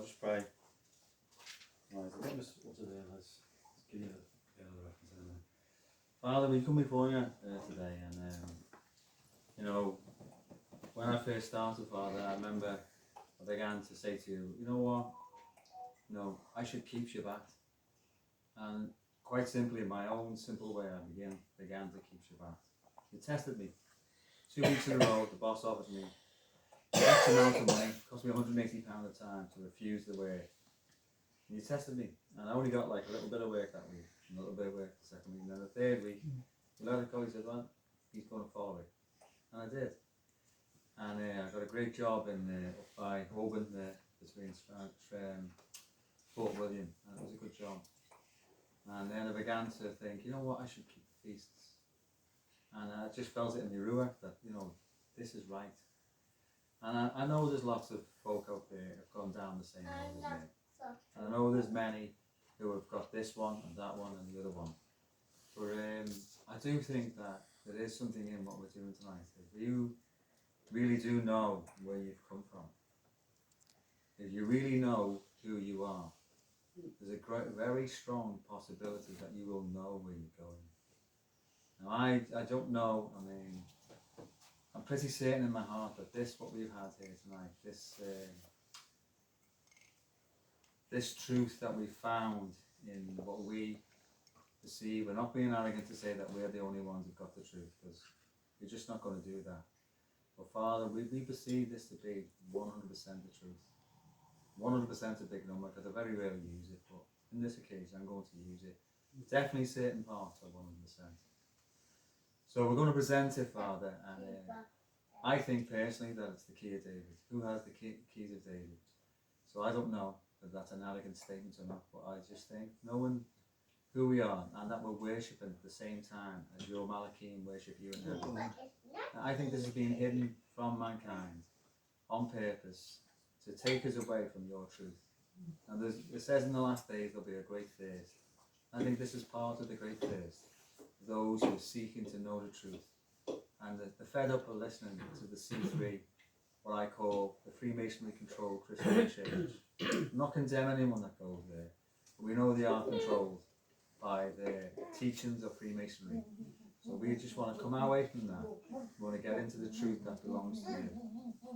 just pray. Right, I think this, what's it there? Let's give you the other reference in there. Father, we come before you today, and you know, when I first started, Father, I remember I began to say to you, you know what? No, I should keep Shabbat. And quite simply, in my own simple way, I began to keep Shabbat. You tested me. 2 weeks in a row, the boss offered me X amount of money, cost me £180 a time to refuse the work. And you tested me. And I only got like a little bit of work that week, and a little bit of work the second week. And then the third week, you let it go, he said, well, he's going to follow it. And I did. And I got a great job in up by Holborn there, between Fort William, and it was a good job. And then I began to think, you know what, I should keep the feasts. And I just felt it in my ruach that, you know, this is right. And I know there's lots of folk out there who have gone down the same road as me. And I know there's many who have got this one and that one and the other one. But I do think that there is something in what we're doing tonight. If you really do know where you've come from, if you really know who you are, there's a very strong possibility that you will know where you're going. Now, I don't know, I mean, I'm pretty certain in my heart that what we've had here tonight, this truth that we found in what we perceive, we're not being arrogant to say that we're the only ones who've got the truth, because we're just not going to do that. But Father, we perceive this to be 100% the truth. 100% a big number, because I very rarely use it, but in this occasion I'm going to use it. Definitely certain parts of 100%. So we're going to present it, Father, and I think personally that it's the key of David. Who has the keys of David? So I don't know if that's an arrogant statement or not, but I just think knowing who we are and that we're worshipping at the same time as your Malachim worship you in heaven. I think this is being hidden from mankind on purpose to take us away from your truth. And it says in the last days there'll be a great thirst. I think this is part of the great thirst. Those who are seeking to know the truth. And the fed up of listening to the C3, what I call the Freemasonry controlled Christian church. I'm not condemning anyone that goes there, but we know they are controlled by the teachings of Freemasonry. So we just want to come away from that. We want to get into the truth that belongs to you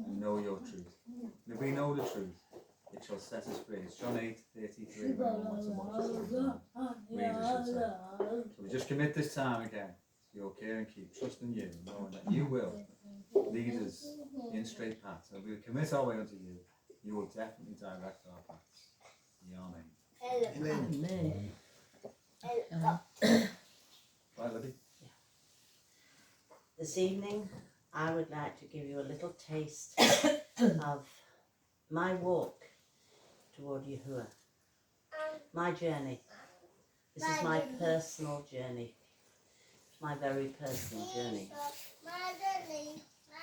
and know your truth. And if we know the truth, it shall set us free. It's John 8:33. So we just commit this time again to your care and keep trusting you, knowing that you will lead us in straight paths. So if we commit our way unto you, you will definitely direct our paths. Amen. Amen. Right, Libby? This evening, I would like to give you a little taste of my walk toward Yahuwah. My journey. This is my personal journey. My very personal journey.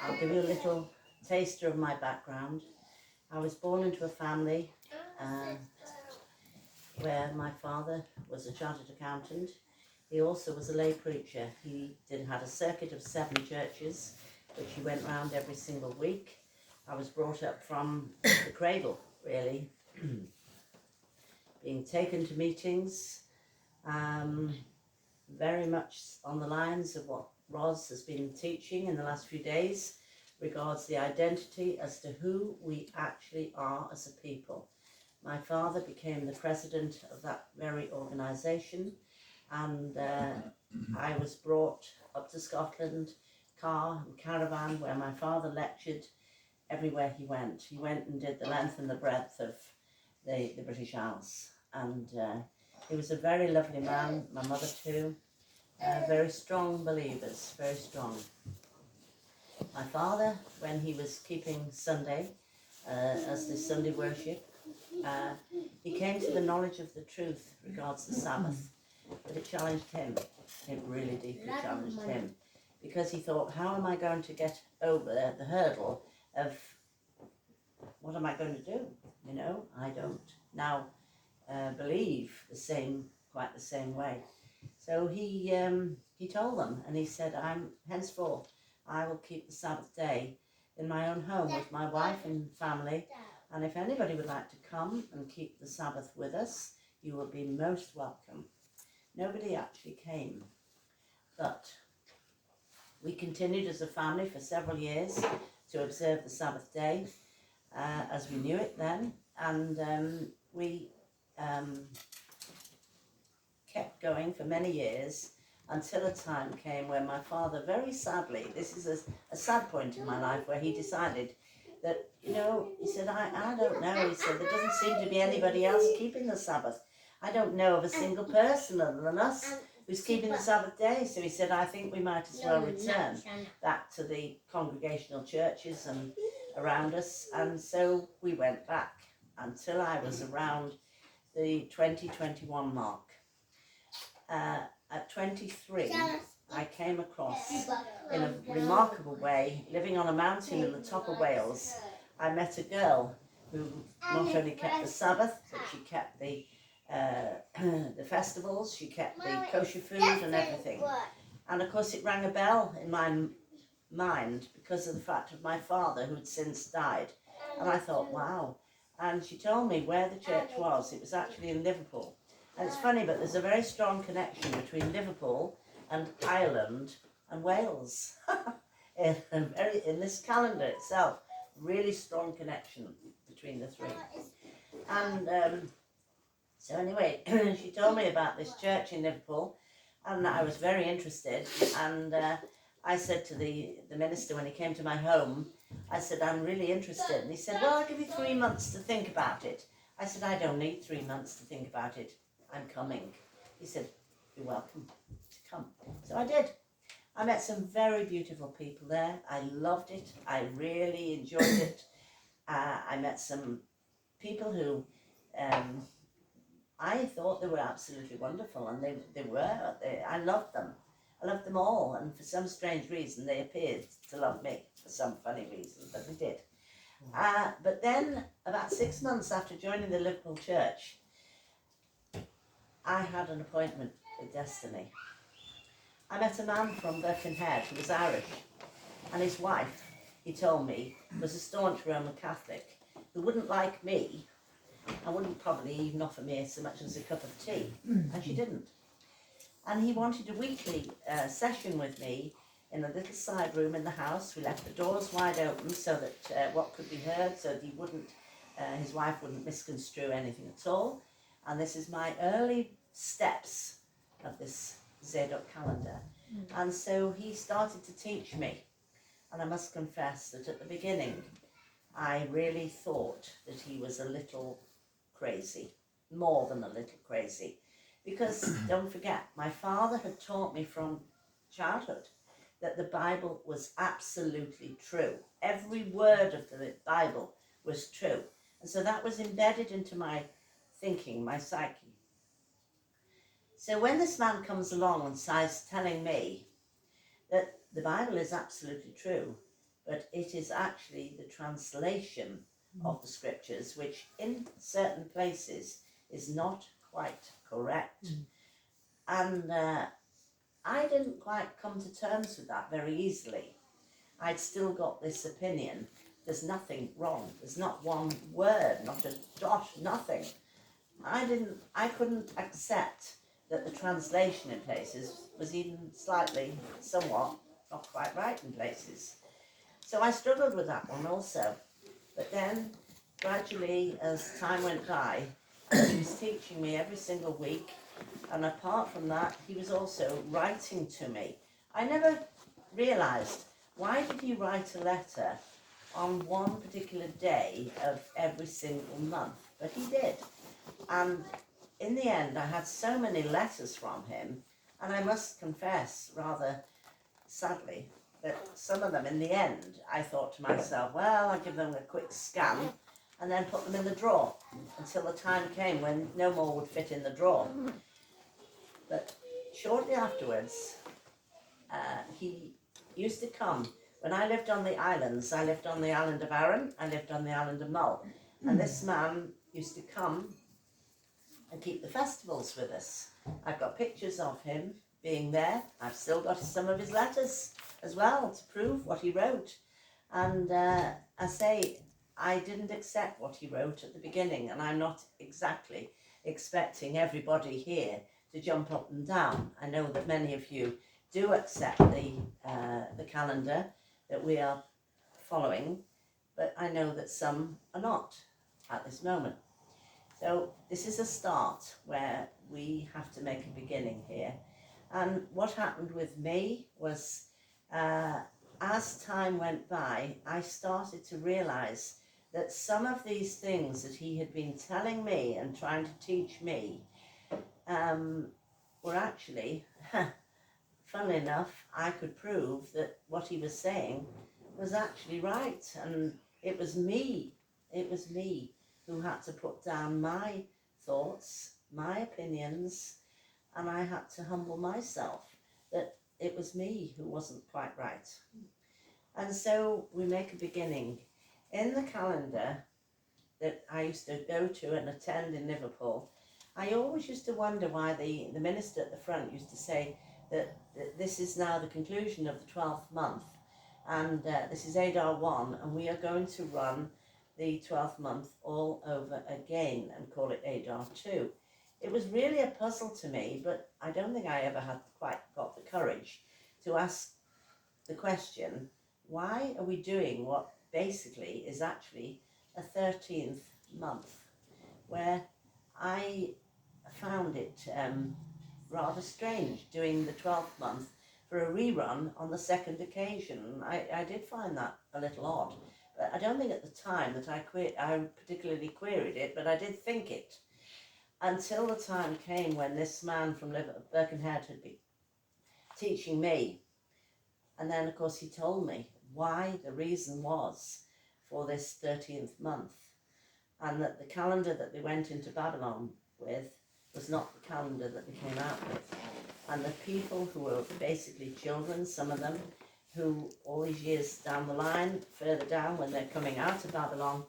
I'll give you a little taster of my background. I was born into a family where my father was a chartered accountant. He also was a lay preacher. He had a circuit of 7 churches, which he went round every single week. I was brought up from the cradle, really, being taken to meetings, very much on the lines of what Roz has been teaching in the last few days, regards the identity as to who we actually are as a people. My father became the president of that very organisation, and I was brought up to Scotland, car and caravan, where my father lectured everywhere he went. He went and did the length and the breadth of the British Isles, and he was a very lovely man, my mother too, very strong believers, very strong. My father, when he was keeping Sunday as the Sunday worship, he came to the knowledge of the truth regards the Sabbath, but it challenged him. It really deeply challenged him, because he thought, how am I going to get over the hurdle of what am I going to do? You know, I don't now believe quite the same way. So he told them, and he said, henceforth I will keep the Sabbath day in my own home with my wife and family, And if anybody would like to come and keep the Sabbath with us, you will be most welcome. Nobody actually came, but we continued as a family for several years to observe the Sabbath day as we knew it then, and we kept going for many years until a time came when my father, very sadly, this is a sad point in my life, where he decided that, he said, I don't know, he said, there doesn't seem to be anybody else keeping the Sabbath. I don't know of a single person other than us who's keeping the Sabbath day. So he said, I think we might as well return back to the congregational churches and around us. And so we went back until I was around the 2021 mark. At 23, I came across, in a remarkable way, living on a mountain in the top of Wales, I met a girl who not only kept the Sabbath, but she kept the festivals, she kept the kosher food and everything. And of course it rang a bell in my mind because of the fact of my father, who had since died. And I thought, wow. And she told me where the church was. It was actually in Liverpool. And it's funny, but there's a very strong connection between Liverpool and Ireland and Wales. in this calendar itself, really strong connection between the three. And so anyway, she told me about this church in Liverpool, and I was very interested. And I said to the minister when he came to my home, I said, I'm really interested. And he said, well, I'll give you 3 months to think about it. I said, I don't need 3 months to think about it. I'm coming. He said, you're welcome to come. So I did. I met some very beautiful people there. I loved it. I really enjoyed it. I met some people who I thought they were absolutely wonderful, and they were. I loved them. I loved them all, and for some strange reason they appeared to love me, for some funny reason, but they did. But then, about 6 months after joining the Liverpool church, I had an appointment with destiny. I met a man from Birkenhead who was Irish, and his wife, he told me, was a staunch Roman Catholic who wouldn't like me and wouldn't probably even offer me so much as a cup of tea, and she didn't. And he wanted a weekly session with me in a little side room in the house. We left the doors wide open so that what could be heard, so that he wouldn't, his wife wouldn't misconstrue anything at all. And this is my early steps of this Zadok calendar. And so he started to teach me. And I must confess that at the beginning, I really thought that he was a little crazy, more than a little crazy. Because, don't forget, my father had taught me from childhood that the Bible was absolutely true. Every word of the Bible was true. And so that was embedded into my thinking, my psyche. So when this man comes along and starts telling me that the Bible is absolutely true, but it is actually the translation of the scriptures, which in certain places is not quite correct. And I didn't quite come to terms with that very easily. I'd still got this opinion, there's nothing wrong, there's not one word, not a dot, nothing. I couldn't accept that the translation in places was even slightly, somewhat, not quite right in places. So I struggled with that one also. But then, gradually, as time went by, he was teaching me every single week, and apart from that, he was also writing to me. I never realised, why did he write a letter on one particular day of every single month? But he did. And in the end, I had so many letters from him, and I must confess, rather sadly, that some of them, in the end, I thought to myself, well, I'll give them a quick scan and then put them in the drawer until the time came when no more would fit in the drawer. But shortly afterwards, he used to come. When I lived on the islands, I lived on the island of Arran, I lived on the island of Mull, and this man used to come and keep the festivals with us. I've got pictures of him being there. I've still got some of his letters as well to prove what he wrote. And I say, I didn't accept what he wrote at the beginning, and I'm not exactly expecting everybody here to jump up and down. I know that many of you do accept the calendar that we are following, but I know that some are not at this moment. So this is a start where we have to make a beginning here. And what happened with me was, as time went by, I started to realize that some of these things that he had been telling me and trying to teach me were actually, funnily enough, I could prove that what he was saying was actually right. And it was me who had to put down my thoughts, my opinions, and I had to humble myself that it was me who wasn't quite right. And so we make a beginning. In the calendar that I used to go to and attend in Liverpool, I always used to wonder why the minister at the front used to say that this is now the conclusion of the 12th month, and this is Adar 1, and we are going to run the 12th month all over again and call it Adar 2. It was really a puzzle to me, but I don't think I ever had quite got the courage to ask the question, why are we doing what basically is actually a 13th month, where I found it rather strange doing the 12th month for a rerun on the second occasion. I did find that a little odd. But I don't think at the time that I particularly queried it, but I did think it. Until the time came when this man from Birkenhead had been teaching me. And then, of course, he told me why the reason was for this 13th month. And that the calendar that they went into Babylon with was not the calendar that they came out with. And the people who were basically children, some of them, who all these years down the line, further down when they're coming out of Babylon,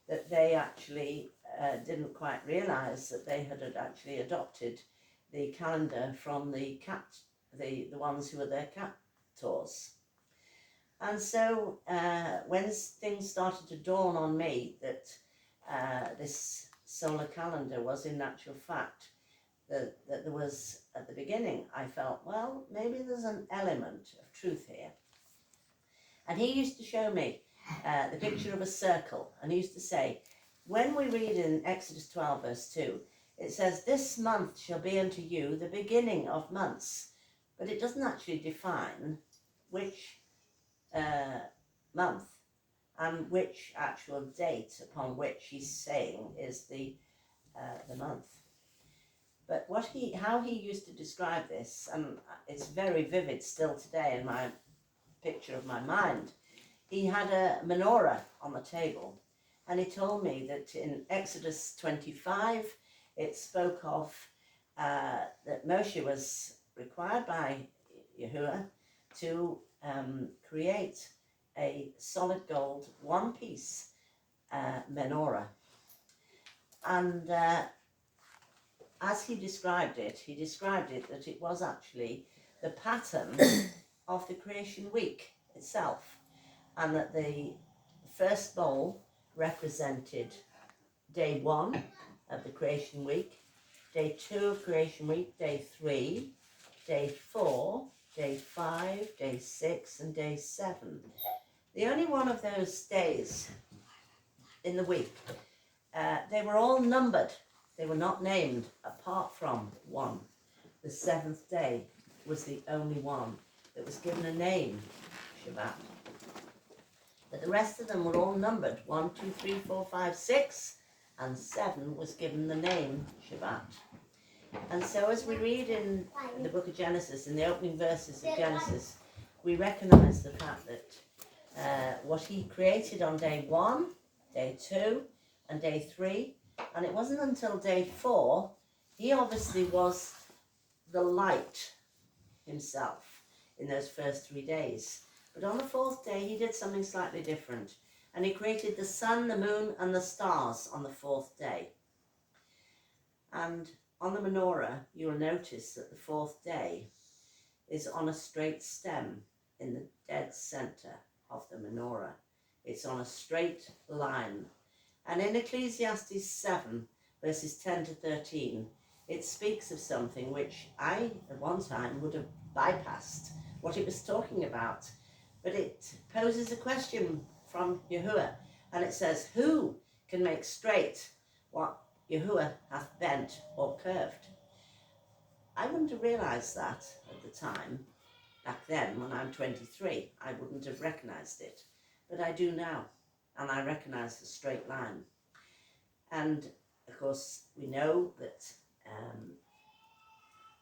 that they actually didn't quite realise that they had actually adopted the calendar from the ones who were their captors. And so when things started to dawn on me that this solar calendar was in actual fact that there was, at the beginning, I felt, well, maybe there's an element of truth here. And he used to show me the picture of a circle, and he used to say, when we read in Exodus 12 verse 2, it says, this month shall be unto you the beginning of months, but it doesn't actually define which month and which actual date upon which he's saying is the month. But how he used to describe this, and it's very vivid still today in my picture of my mind. He had a menorah on the table, and he told me that in Exodus 25 it spoke of that Moshe was required by Yahuwah to create a solid gold one-piece menorah. And as he described it that it was actually the pattern of the creation week itself, and that the first bowl represented day 1 of the creation week, day 2 of creation week, day 3, day 4, day 5, day 6, and day 7. The only one of those days in the week, they were all numbered. They were not named, apart from one. The 7th day was the only one that was given a name, Shabbat. But the rest of them were all numbered, 1, 2, 3, 4, 5, 6, and 7 was given the name Shabbat. And so as we read in the book of Genesis, in the opening verses of Genesis, we recognize the fact that what he created on day 1, day 2, and day 3, and it wasn't until day 4, he obviously was the light himself in those first 3 days. But on the 4th day, he did something slightly different. And he created the sun, the moon, and the stars on the 4th day. And on the menorah, you'll notice that the 4th day is on a straight stem in the dead center of the menorah. It's on a straight line. And in Ecclesiastes 7, verses 10 to 13, it speaks of something which I, at one time, would have bypassed what it was talking about. But it poses a question from Yahuwah, and it says, who can make straight what Yahuwah hath bent or curved? I wouldn't have realised that at the time. Back then, when I'm 23, I wouldn't have recognised it. But I do now, and I recognise the straight line. And, of course, we know that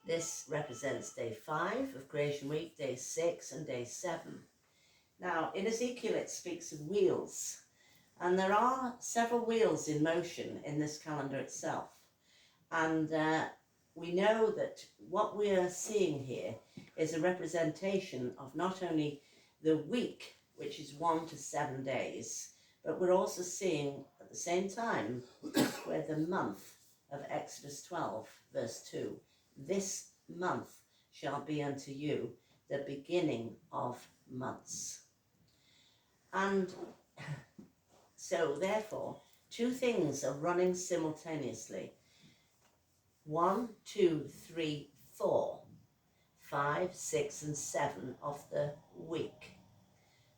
this represents day 5 of Creation Week, day 6 and day 7. Now, in Ezekiel it speaks of wheels, and there are several wheels in motion in this calendar itself. And we know that what we are seeing here is a representation of not only the week, which is 1 to 7 days, but we're also seeing at the same time where the month of Exodus 12, verse 2, this month shall be unto you the beginning of months. And so therefore, two things are running simultaneously. 1, 2, 3, 4, 5, 6 and 7 of the week.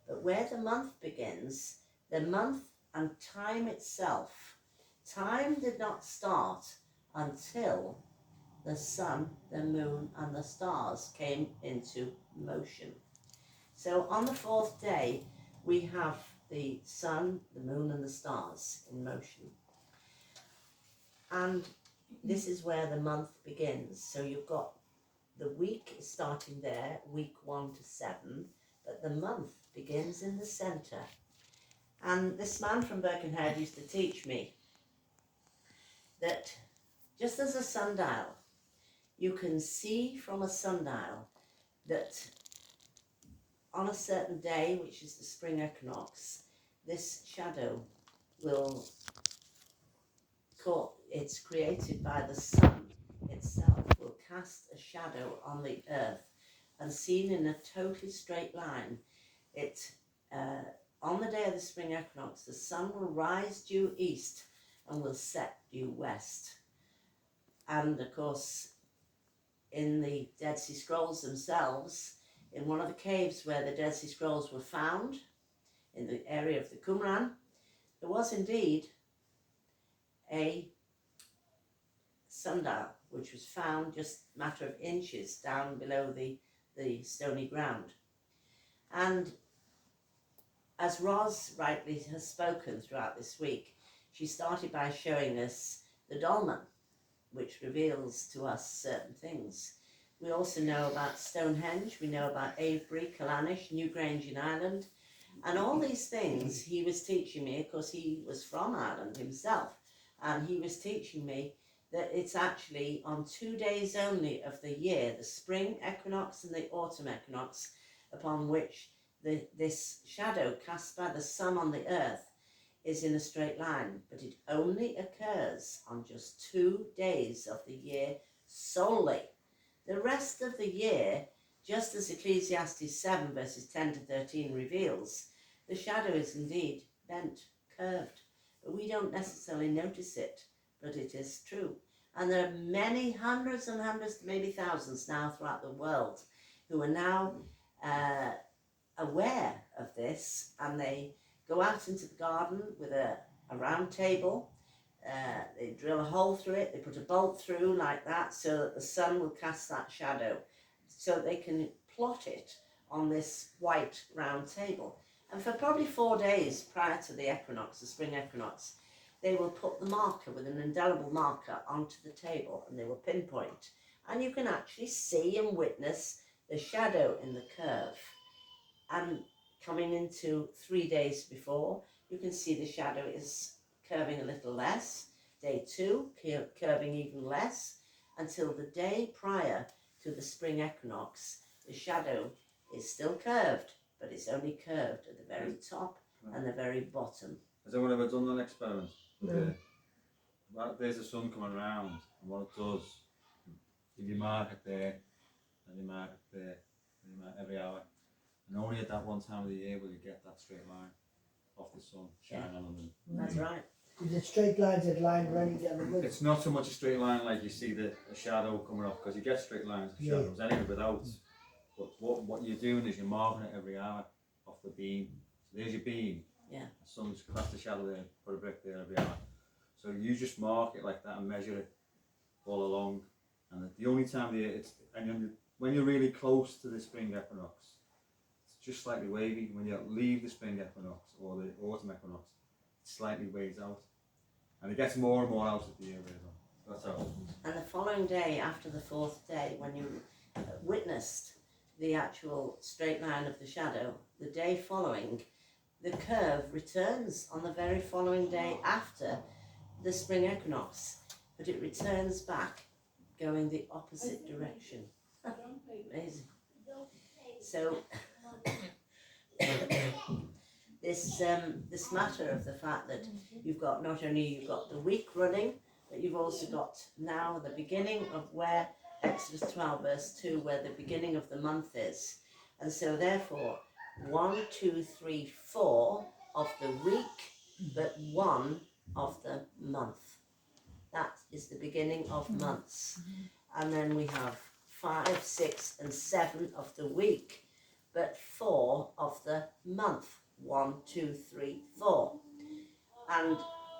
But where the month begins, the month and time itself, time did not start until the sun, the moon and the stars came into motion. So on the 4th day, we have the sun, the moon and the stars in motion. And this is where the month begins. So you've got the week starting there, week 1 to 7, but the month begins in the centre. And this man from Birkenhead used to teach me that just as a sundial, you can see from a sundial that on a certain day, which is the spring equinox, this shadow will, it's created by the sun itself, will cast a shadow on the earth, and seen in a totally straight line, on the day of the spring equinox, the sun will rise due east and will set due west. And of course, in the Dead Sea Scrolls themselves, in one of the caves where the Dead Sea Scrolls were found, in the area of the Qumran, there was indeed a sundial which was found just a matter of inches down below the stony ground. And as Roz rightly has spoken throughout this week, she started by showing us the dolmen, which reveals to us certain things. We also know about Stonehenge, we know about Avebury, Callanish, Newgrange in Ireland, and all these things he was teaching me. Of course, he was from Ireland himself, and he was teaching me that it's actually on 2 days only of the year, the spring equinox and the autumn equinox, upon which this shadow cast by the sun on the earth is in a straight line, but it only occurs on just 2 days of the year solely. The rest of the year, just as Ecclesiastes 7 verses 10 to 13 reveals, the shadow is indeed bent, curved, but we don't necessarily notice it, but it is true. And there are many hundreds and hundreds, maybe thousands now throughout the world who are now aware of this, and they go out into the garden with a round table, they drill a hole through it, they put a bolt through like that so that the sun will cast that shadow, so they can plot it on this white round table. And for probably 4 days prior to the equinox, the spring equinox, they will put the marker with an indelible marker onto the table, and they will pinpoint. And you can actually see and witness the shadow in the curve. And coming into 3 days before, you can see the shadow is curving a little less. Day 2, curving even less, until the day prior to the spring equinox, the shadow is still curved, but it's only curved at the very top and the very bottom. Has anyone ever done an experiment? No. There's the sun coming round, and what it does, if you mark it there, and you mark it there, and you mark every hour, and only at that one time of the year will you get that straight line. of the sun shining on them. That's right. Is it straight lines that line running down the middle? It's not so much a straight line like you see a shadow coming up, because you get straight lines of Yeah. shadows anyway without. But what you're doing is you're marking it every hour off the beam. So there's your beam. Yeah. The sun's cast a shadow there, put a brick there every hour. So you just mark it like that and measure it all along. And the only time when you're really close to the spring equinox, it's just slightly wavy. When you leave the spring equinox or the autumn equinox, it slightly waves out. And it gets more and more out of the year, really. That's how. And the following day, after the fourth day, when you witnessed the actual straight line of the shadow, the day following, the curve returns on the very following day after the spring equinox, but it returns back going the opposite direction. Amazing. So this matter of the fact that you've got not only you've got the week running, but you've also got now the beginning of where Exodus 12 verse 2, where the beginning of the month is. And so therefore 1, 2, 3, 4 of the week, but 1 of the month. That is the beginning of months. And then we have 5, 6 and 7 of the week, but 4 of the month. 1, 2, 3, 4. And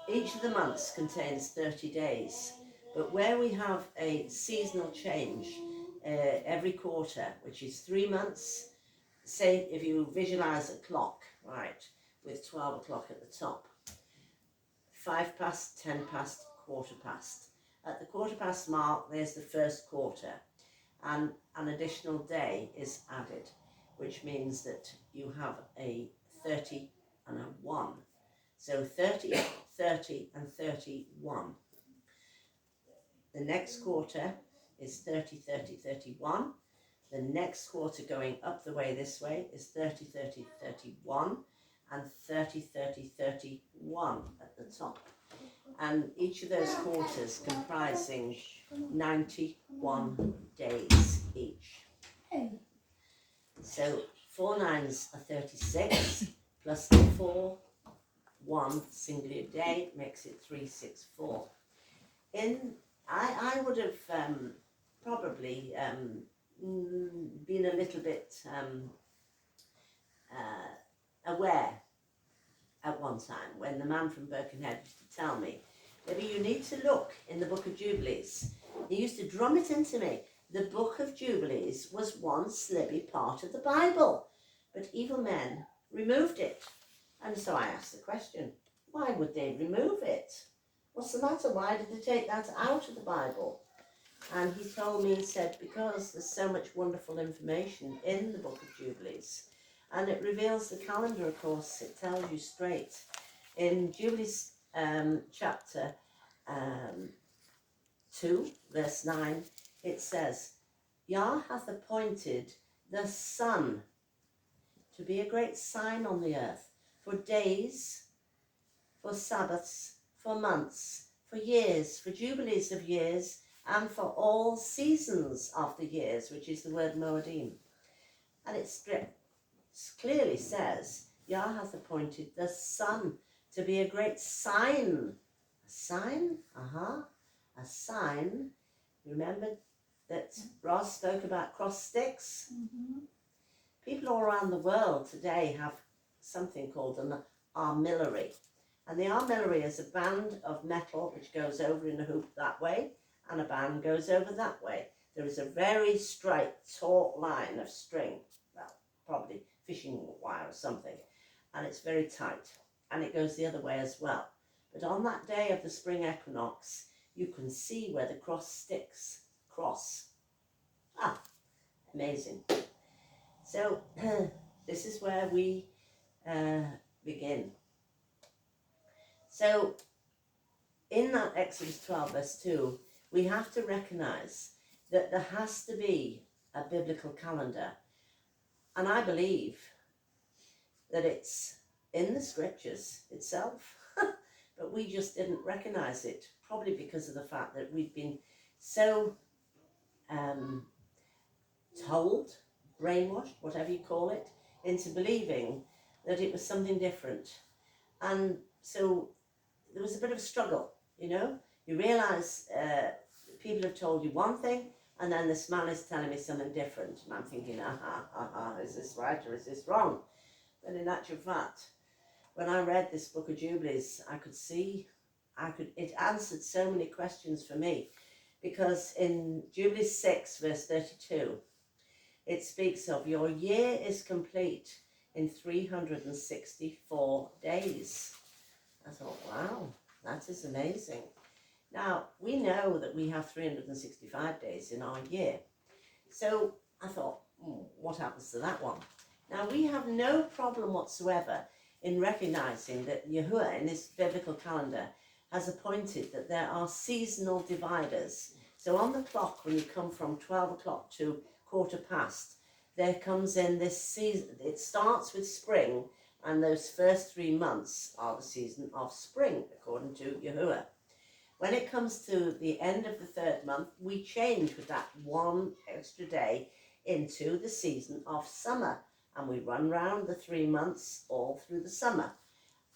each of the months contains 30 days. But where we have a seasonal change every quarter, which is 3 months, say if you visualize a clock, right, with 12 o'clock at the top, 5 past, 10 past, quarter past. At the quarter past mark, there's the first quarter, and an additional day is added, which means that you have a 30 and a 1. So 30, 30 and 31. The next quarter is 30, 30, 31. The next quarter going up the way this way is 30, 30, 31 and 30, 30, 31 at the top. And each of those quarters comprising 91 days each. So 4 nines are 36, plus 4, 1 singular day makes it 364. I would have probably been a little bit aware at one time when the man from Birkenhead used to tell me, Libby, you need to look in the Book of Jubilees. He used to drum it into me. The Book of Jubilees was once, Libby, part of the Bible, but evil men removed it. And so I asked the question, why would they remove it? What's the matter? Why did they take that out of the Bible? And he told me, he said, because there's so much wonderful information in the Book of Jubilees. And it reveals the calendar, of course. It tells you straight. In Jubilees chapter 2, verse 9, it says, Yah hath appointed the sun to be a great sign on the earth, for days, for Sabbaths, for months, for years, for jubilees of years, and for all seasons of the years, which is the word Moedim. And it clearly says, Yah hath appointed the sun to be a great sign. A sign? A sign. Remember that Ross spoke about cross sticks? People all around the world today have something called an armillary. And the armillary is a band of metal which goes over in a hoop that way, and a band goes over that way. There is a very straight, taut line of string, well, probably fishing wire or something, and it's very tight, and it goes the other way as well. But on that day of the spring equinox, you can see where the cross sticks cross. Amazing. So this is where we begin. So in that Exodus 12 verse 2, we have to recognize that there has to be a biblical calendar. And I believe that it's in the scriptures itself, but we just didn't recognize it, probably because of the fact that we've been so told, brainwashed, whatever you call it, into believing that it was something different. And so there was a bit of a struggle, you know. You realise people have told you one thing, and then this man is telling me something different, and I'm thinking, is this right or is this wrong? But in actual fact, when I read this book of Jubilees, it answered so many questions for me, because in Jubilees 6 verse 32, it speaks of your year is complete in 364 days. I thought, wow, that is amazing. Now, we know that we have 365 days in our year. So I thought, what happens to that one? Now, we have no problem whatsoever in recognising that Yahuwah, in this biblical calendar, has appointed that there are seasonal dividers. So on the clock, when you come from 12 o'clock to 1:15, there comes in this season. It starts with spring, and those first 3 months are the season of spring, according to Yahuwah. When it comes to the end of the 3rd month, we change with that one extra day into the season of summer. And we run round the 3 months all through the summer.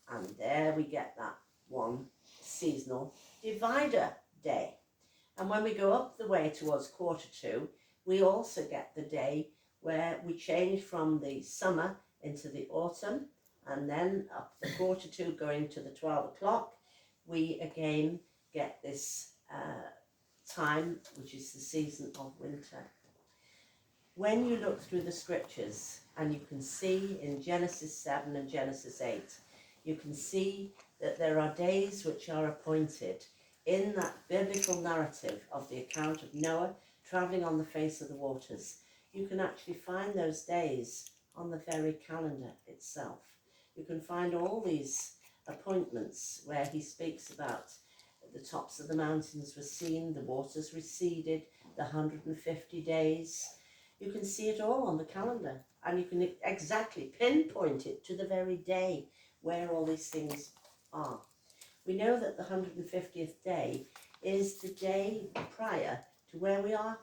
And there we get that one seasonal divider day. And when we go up the way towards 1:45, we also get the day where we change from the summer into the autumn. And then up the 1:45 going to the 12 o'clock, we again get this time, which is the season of winter. When you look through the scriptures, and you can see in Genesis 7 and Genesis 8, you can see that there are days which are appointed in that biblical narrative of the account of Noah travelling on the face of the waters. You can actually find those days on the very calendar itself. You can find all these appointments where he speaks about the tops of the mountains were seen, the waters receded, the 150 days. You can see it all on the calendar, and you can exactly pinpoint it to the very day where all these things are. We know that the 150th day is the day prior to where we are,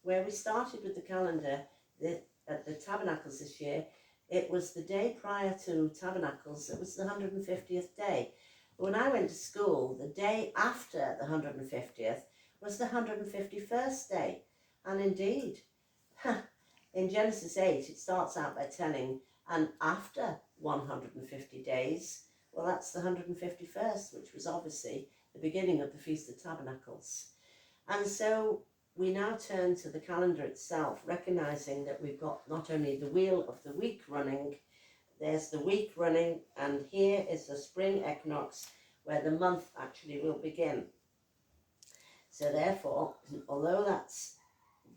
where we started with the calendar at the Tabernacles this year. It was the day prior to Tabernacles, it was the 150th day. When I went to school, the day after the 150th was the 151st day. And indeed, in Genesis 8, it starts out by telling, and after 150 days, well, that's the 151st, which was obviously the beginning of the Feast of Tabernacles. And so we now turn to the calendar itself, recognising that we've got not only the wheel of the week running, there's the week running, and here is the spring equinox where the month actually will begin. So therefore, although that's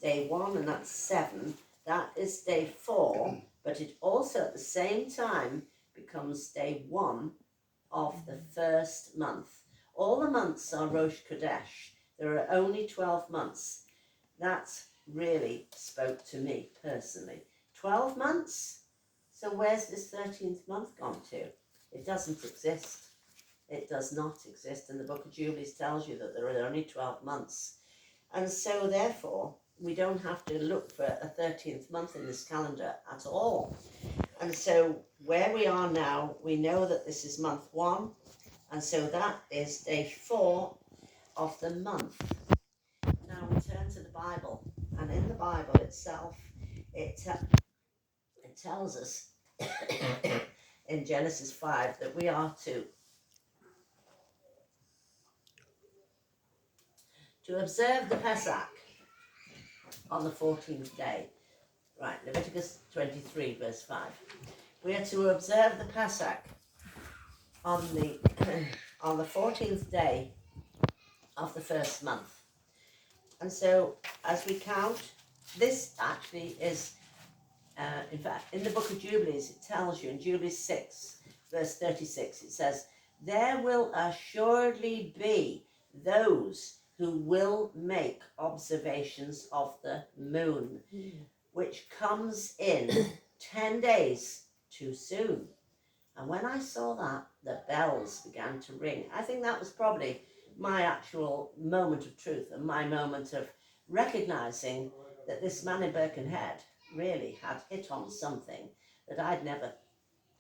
day 1 and that's 7, that is day 4, but it also at the same time becomes day 1 of the 1st month. All the months are Rosh Chodesh. There are only 12 months. That really spoke to me personally. 12 months? So where's this 13th month gone to? It doesn't exist. It does not exist. And the Book of Jubilees tells you that there are only 12 months. And so therefore, we don't have to look for a 13th month in this calendar at all. And so where we are now, we know that this is month 1. And so that is day 4 of the month. Now we turn to the Bible. And in the Bible itself, it tells us in Genesis 5 that we are to observe the Pesach on the 14th day. Right, Leviticus 23 verse 5. We are to observe the Pesach on the 14th day of the 1st month. And so as we count, this actually is in fact, in the Book of Jubilees, it tells you in Jubilees 6, verse 36, it says, there will assuredly be those who will make observations of the moon, which comes in 10 days too soon. And when I saw that, the bells began to ring. I think that was probably my actual moment of truth and my moment of recognizing that this man in Birkenhead really had hit on something that I'd never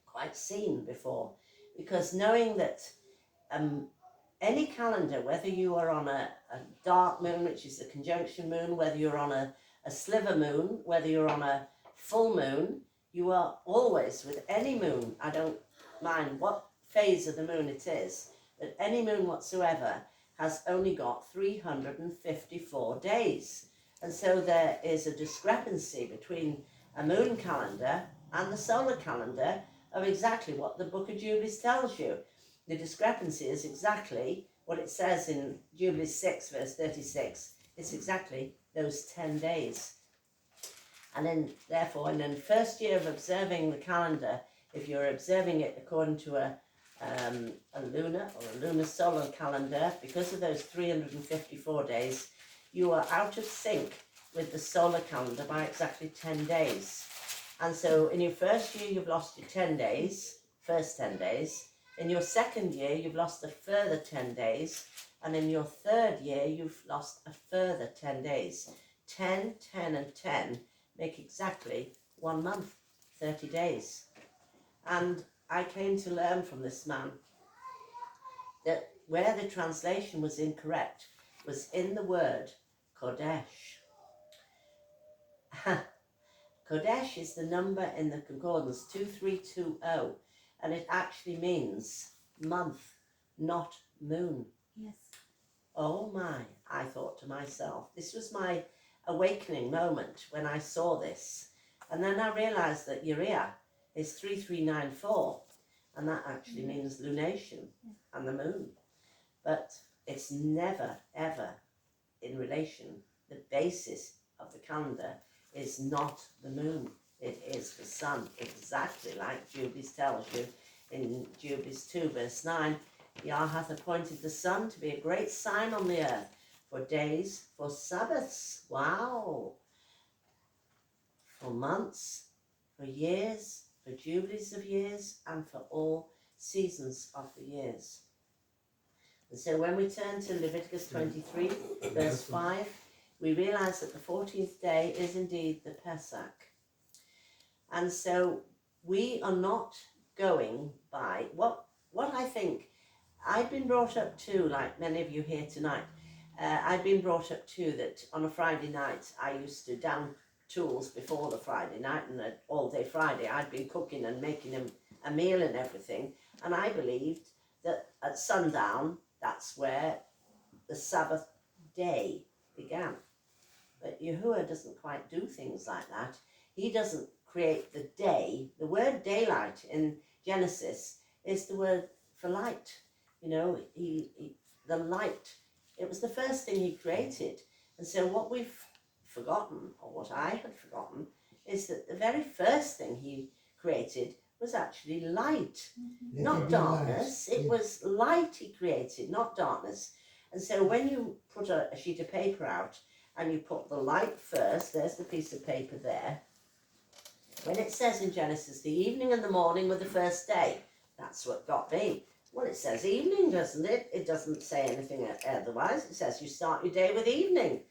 quite seen before. because knowing that any calendar, whether you are on a dark moon, which is the conjunction moon, whether you're on a sliver moon, whether you're on a full moon, you are always, with any moon, I don't mind what phase of the moon it is, but any moon whatsoever has only got 354 days. And so there is a discrepancy between a moon calendar and the solar calendar of exactly what the Book of Jubilees tells you. The discrepancy is exactly what it says in Jubilees 6 verse 36. It's exactly those 10 days. And then therefore in the first year of observing the calendar, if you're observing it according to a lunar or a lunar solar calendar, because of those 354 days, you are out of sync with the solar calendar by exactly 10 days. And so in your first year, you've lost your 10 days, first 10 days. In your second year, you've lost a further 10 days. And in your third year, you've lost a further 10 days. 10, 10 and 10 make exactly 1 month, 30 days. And I came to learn from this man that where the translation was incorrect was in the word Kodesh. Kodesh is the number in the concordance 2320, and it actually means month, not moon. Yes. Oh my, I thought to myself, this was my awakening moment when I saw this. And then I realised that Uriah is 3394, and that actually means lunation and the moon. But it's never, ever in relation. The basis of the calendar is not the moon. It is the sun, exactly like Jubilees tells you in Jubilees 2 verse 9. Yah hath appointed the sun to be a great sign on the earth, for days, for Sabbaths, wow, for months, for years, for jubilees of years, and for all seasons of the years. And so when we turn to Leviticus 23, verse 5, we realise that the 14th day is indeed the Pesach. And so we are not going by what I think I've been brought up to, like many of you here tonight. I've been brought up to that on a Friday night I used to down tools before the Friday night, and all day Friday I'd been cooking and making a meal and everything, and I believed that at sundown that's where the Sabbath day began. But Yahuwah doesn't quite do things like that. He doesn't create the day. The word daylight in Genesis is the word for light. You know, the light, it was the first thing he created. And so what we've forgotten, or what I had forgotten, is that the very first thing he created was actually light, not darkness. It was light he created, not darkness. And so when you put a sheet of paper out and you put the light first, there's the piece of paper there. When it says in Genesis, the evening and the morning were the first day, that's what got me. Well, it says evening, doesn't it? It doesn't say anything otherwise. It says you start your day with evening.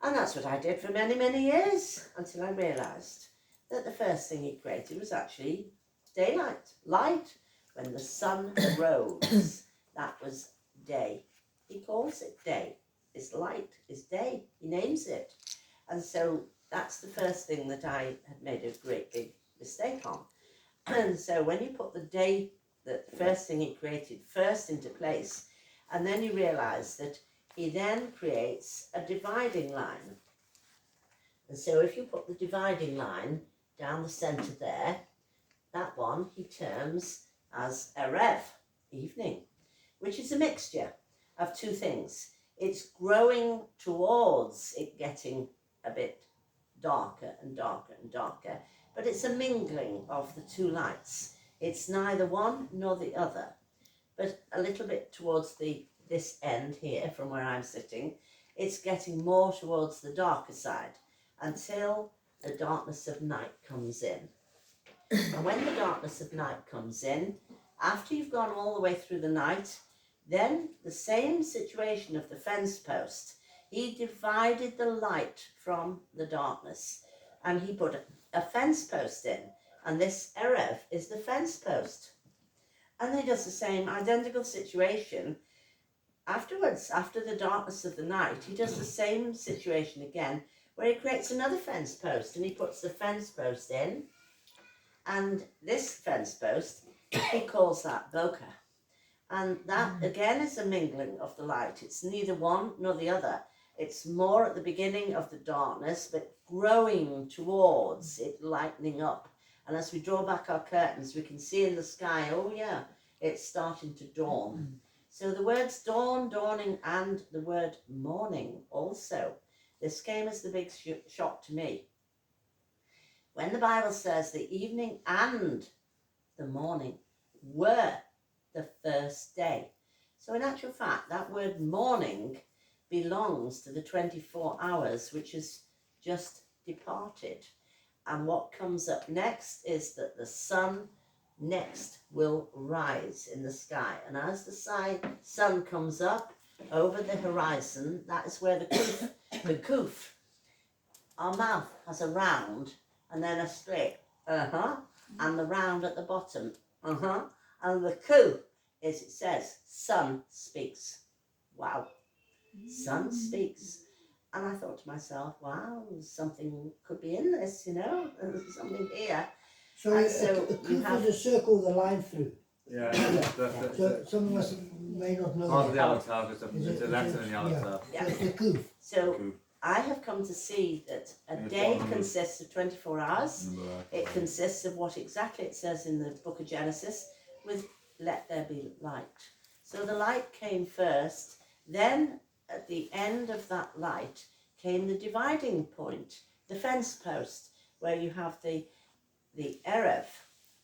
And that's what I did for many, many years, until I realised that the first thing he created was actually daylight, light. When the sun rose, that was day. He calls it day. It's light, it's day. He names it. And so that's the first thing that I had made a great big mistake on. And so when you put the day, the first thing he created first into place, and then you realise that he then creates a dividing line. And so if you put the dividing line down the centre there, that one he terms as Erev, evening, which is a mixture of two things. It's growing towards it getting a bit darker and darker and darker, but it's a mingling of the two lights. It's neither one nor the other, but a little bit towards this end here from where I'm sitting, it's getting more towards the darker side until the darkness of night comes in. And when the darkness of night comes in, after you've gone all the way through the night, then the same situation of the fence post, he divided the light from the darkness, and he put a fence post in, and this Erev is the fence post. And then he does the same identical situation afterwards, after the darkness of the night. He does the same situation again, where he creates another fence post, and he puts the fence post in, and this fence post, he calls that bokeh. And that again is a mingling of the light. It's neither one nor the other. It's more at the beginning of the darkness, but growing towards it lightening up. And as we draw back our curtains, we can see in the sky, oh yeah, it's starting to dawn. So the words dawn, dawning, and the word morning also. This came as the big shock to me. When the Bible says the evening and the morning were the first day. So in actual fact, that word morning belongs to the 24 hours which has just departed. And what comes up next is that the sun next will rise in the sky. And as the sun comes up over the horizon, that is where the kuf, our mouth has a round and then a straight, and the round at the bottom, and the ku is, it says, sun speaks. Wow, sun speaks. And I thought to myself, wow, something could be in this, there's something here. So And a kuf is a circle with a line through. Yeah. So some of us may not know Part of the that. Allotav, it's a letter in the Allotav. Yeah. So it's the kuf. So I have come to see that a day consists of 24 hours. It consists of what exactly it says in the book of Genesis, with let there be light. So the light came first, then at the end of that light came the dividing point, the fence post, where you have the Erev,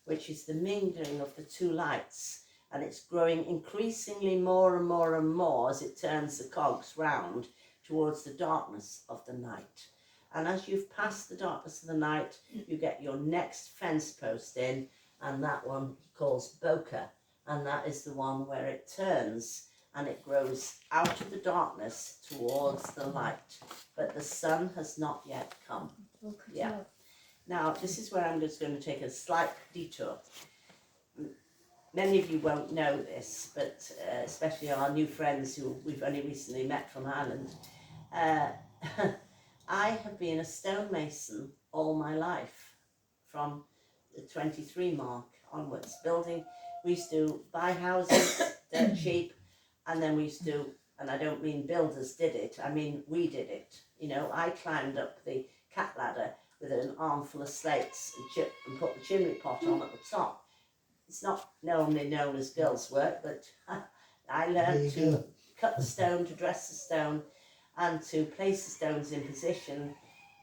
which is the mingling of the two lights, and it's growing increasingly more and more and more as it turns the cogs round towards the darkness of the night. And as you've passed the darkness of the night, you get your next fence post in, and that one he calls bokeh, and that is the one where it turns and it grows out of the darkness towards the light. But the sun has not yet come. Yeah. Now, this is where I'm just going to take a slight detour. Many of you won't know this, but especially our new friends who we've only recently met from Ireland. I have been a stonemason all my life, from the 23 mark onwards. We used to buy houses, dirt cheap, and then we used to, and I don't mean builders did it, I mean we did it. I climbed up the cat ladder with an armful of slates and put the chimney pot on at the top. It's not normally known as girls' work, but I learned to cut the stone, to dress the stone, and to place the stones in position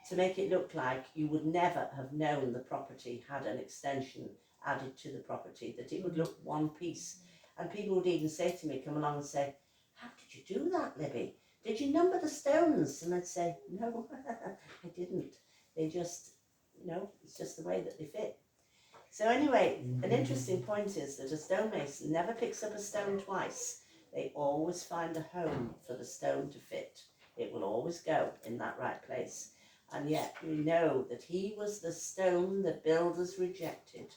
to make it look like you would never have known the property had an extension added to the property, that it would look one piece. And people would even say to me, come along and say, how did you do that, Libby? Did you number the stones? And I'd say, no, I didn't. They just, it's just the way that they fit. So anyway, an interesting point is that a stonemason never picks up a stone twice. They always find a home for the stone to fit. It will always go in that right place. And yet we know that he was the stone the builders rejected.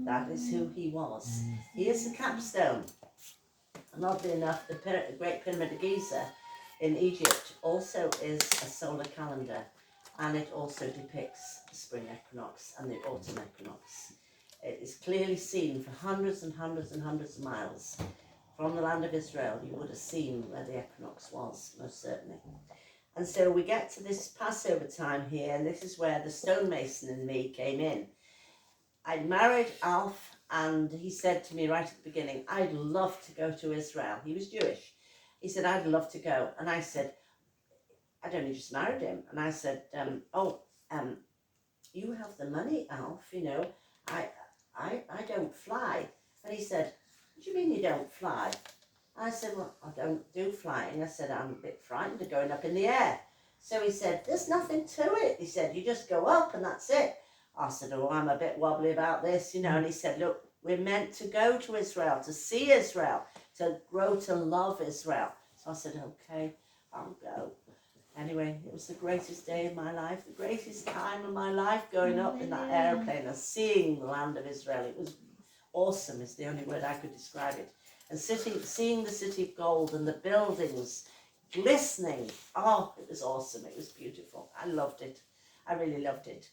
That is who he was. He is the capstone. And oddly enough, the Great Pyramid of Giza in Egypt also is a solar calendar. And it also depicts the spring equinox and the autumn equinox. It is clearly seen for hundreds and hundreds and hundreds of miles. From the land of Israel, you would have seen where the equinox was, most certainly. And so we get to this Passover time here, and this is where the stonemason in me came in. I'd married Alf, and he said to me right at the beginning, I'd love to go to Israel. He was Jewish. He said, I'd love to go. And I said, I'd only just married him. And I said, you have the money, Alf, I don't fly. And he said, what do you mean you don't fly? I said, well, I don't do flying. I said, I'm a bit frightened of going up in the air. So he said, there's nothing to it. He said, you just go up and that's it. I said, oh, I'm a bit wobbly about this, And he said, look, we're meant to go to Israel, to see Israel, to grow to love Israel. So I said, okay, I'll go. Anyway, it was the greatest day of my life, the greatest time of my life, going up in that airplane and seeing the land of Israel. It was awesome is the only word I could describe it. And seeing the city of gold and the buildings glistening, oh, it was awesome. It was beautiful. I loved it. I really loved it.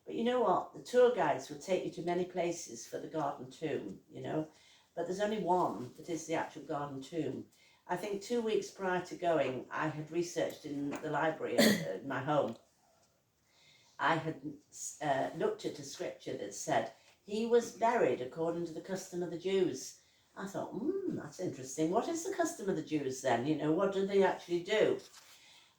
But you know what? The tour guides will take you to many places for the garden tomb, you know, but there's only one that is the actual garden tomb. I think 2 weeks prior to going, I had researched in the library at my home. I had looked at a scripture that said he was buried according to the custom of the Jews. I thought, that's interesting. What is the custom of the Jews then? You know, what do they actually do?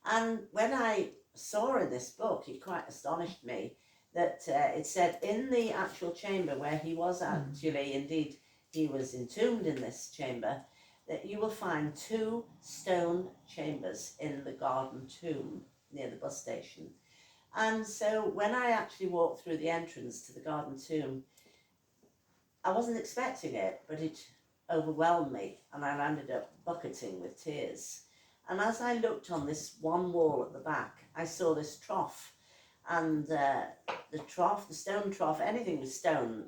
And when I saw in this book, it quite astonished me that it said in the actual chamber where he was actually, indeed, he was entombed in this chamber, that you will find 2 stone chambers in the garden tomb near the bus station. And so when I actually walked through the entrance to the garden tomb, I wasn't expecting it, but it overwhelmed me, and I ended up bucketing with tears. And as I looked on this one wall at the back, I saw this trough, and the stone trough, anything with stone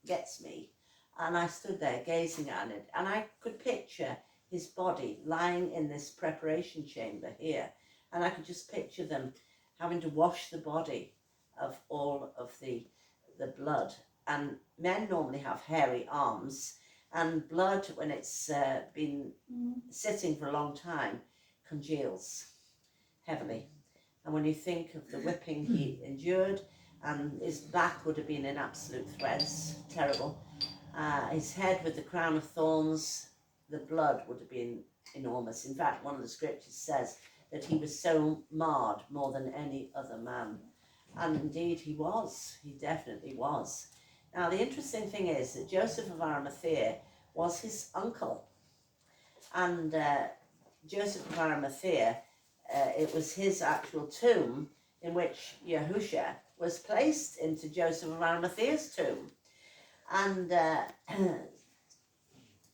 gets me. And I stood there gazing at it, and I could picture his body lying in this preparation chamber here, and I could just picture them having to wash the body of all of the blood. And men normally have hairy arms, and blood, when it's been sitting for a long time, congeals heavily. And when you think of the whipping he endured, and his back would have been in absolute threads, terrible. His head with the crown of thorns, the blood would have been enormous. In fact, one of the scriptures says that he was so marred more than any other man. And indeed he was, he definitely was. Now the interesting thing is that Joseph of Arimathea was his uncle. And Joseph of Arimathea, it was his actual tomb in which Yahusha was placed into Joseph of Arimathea's tomb. And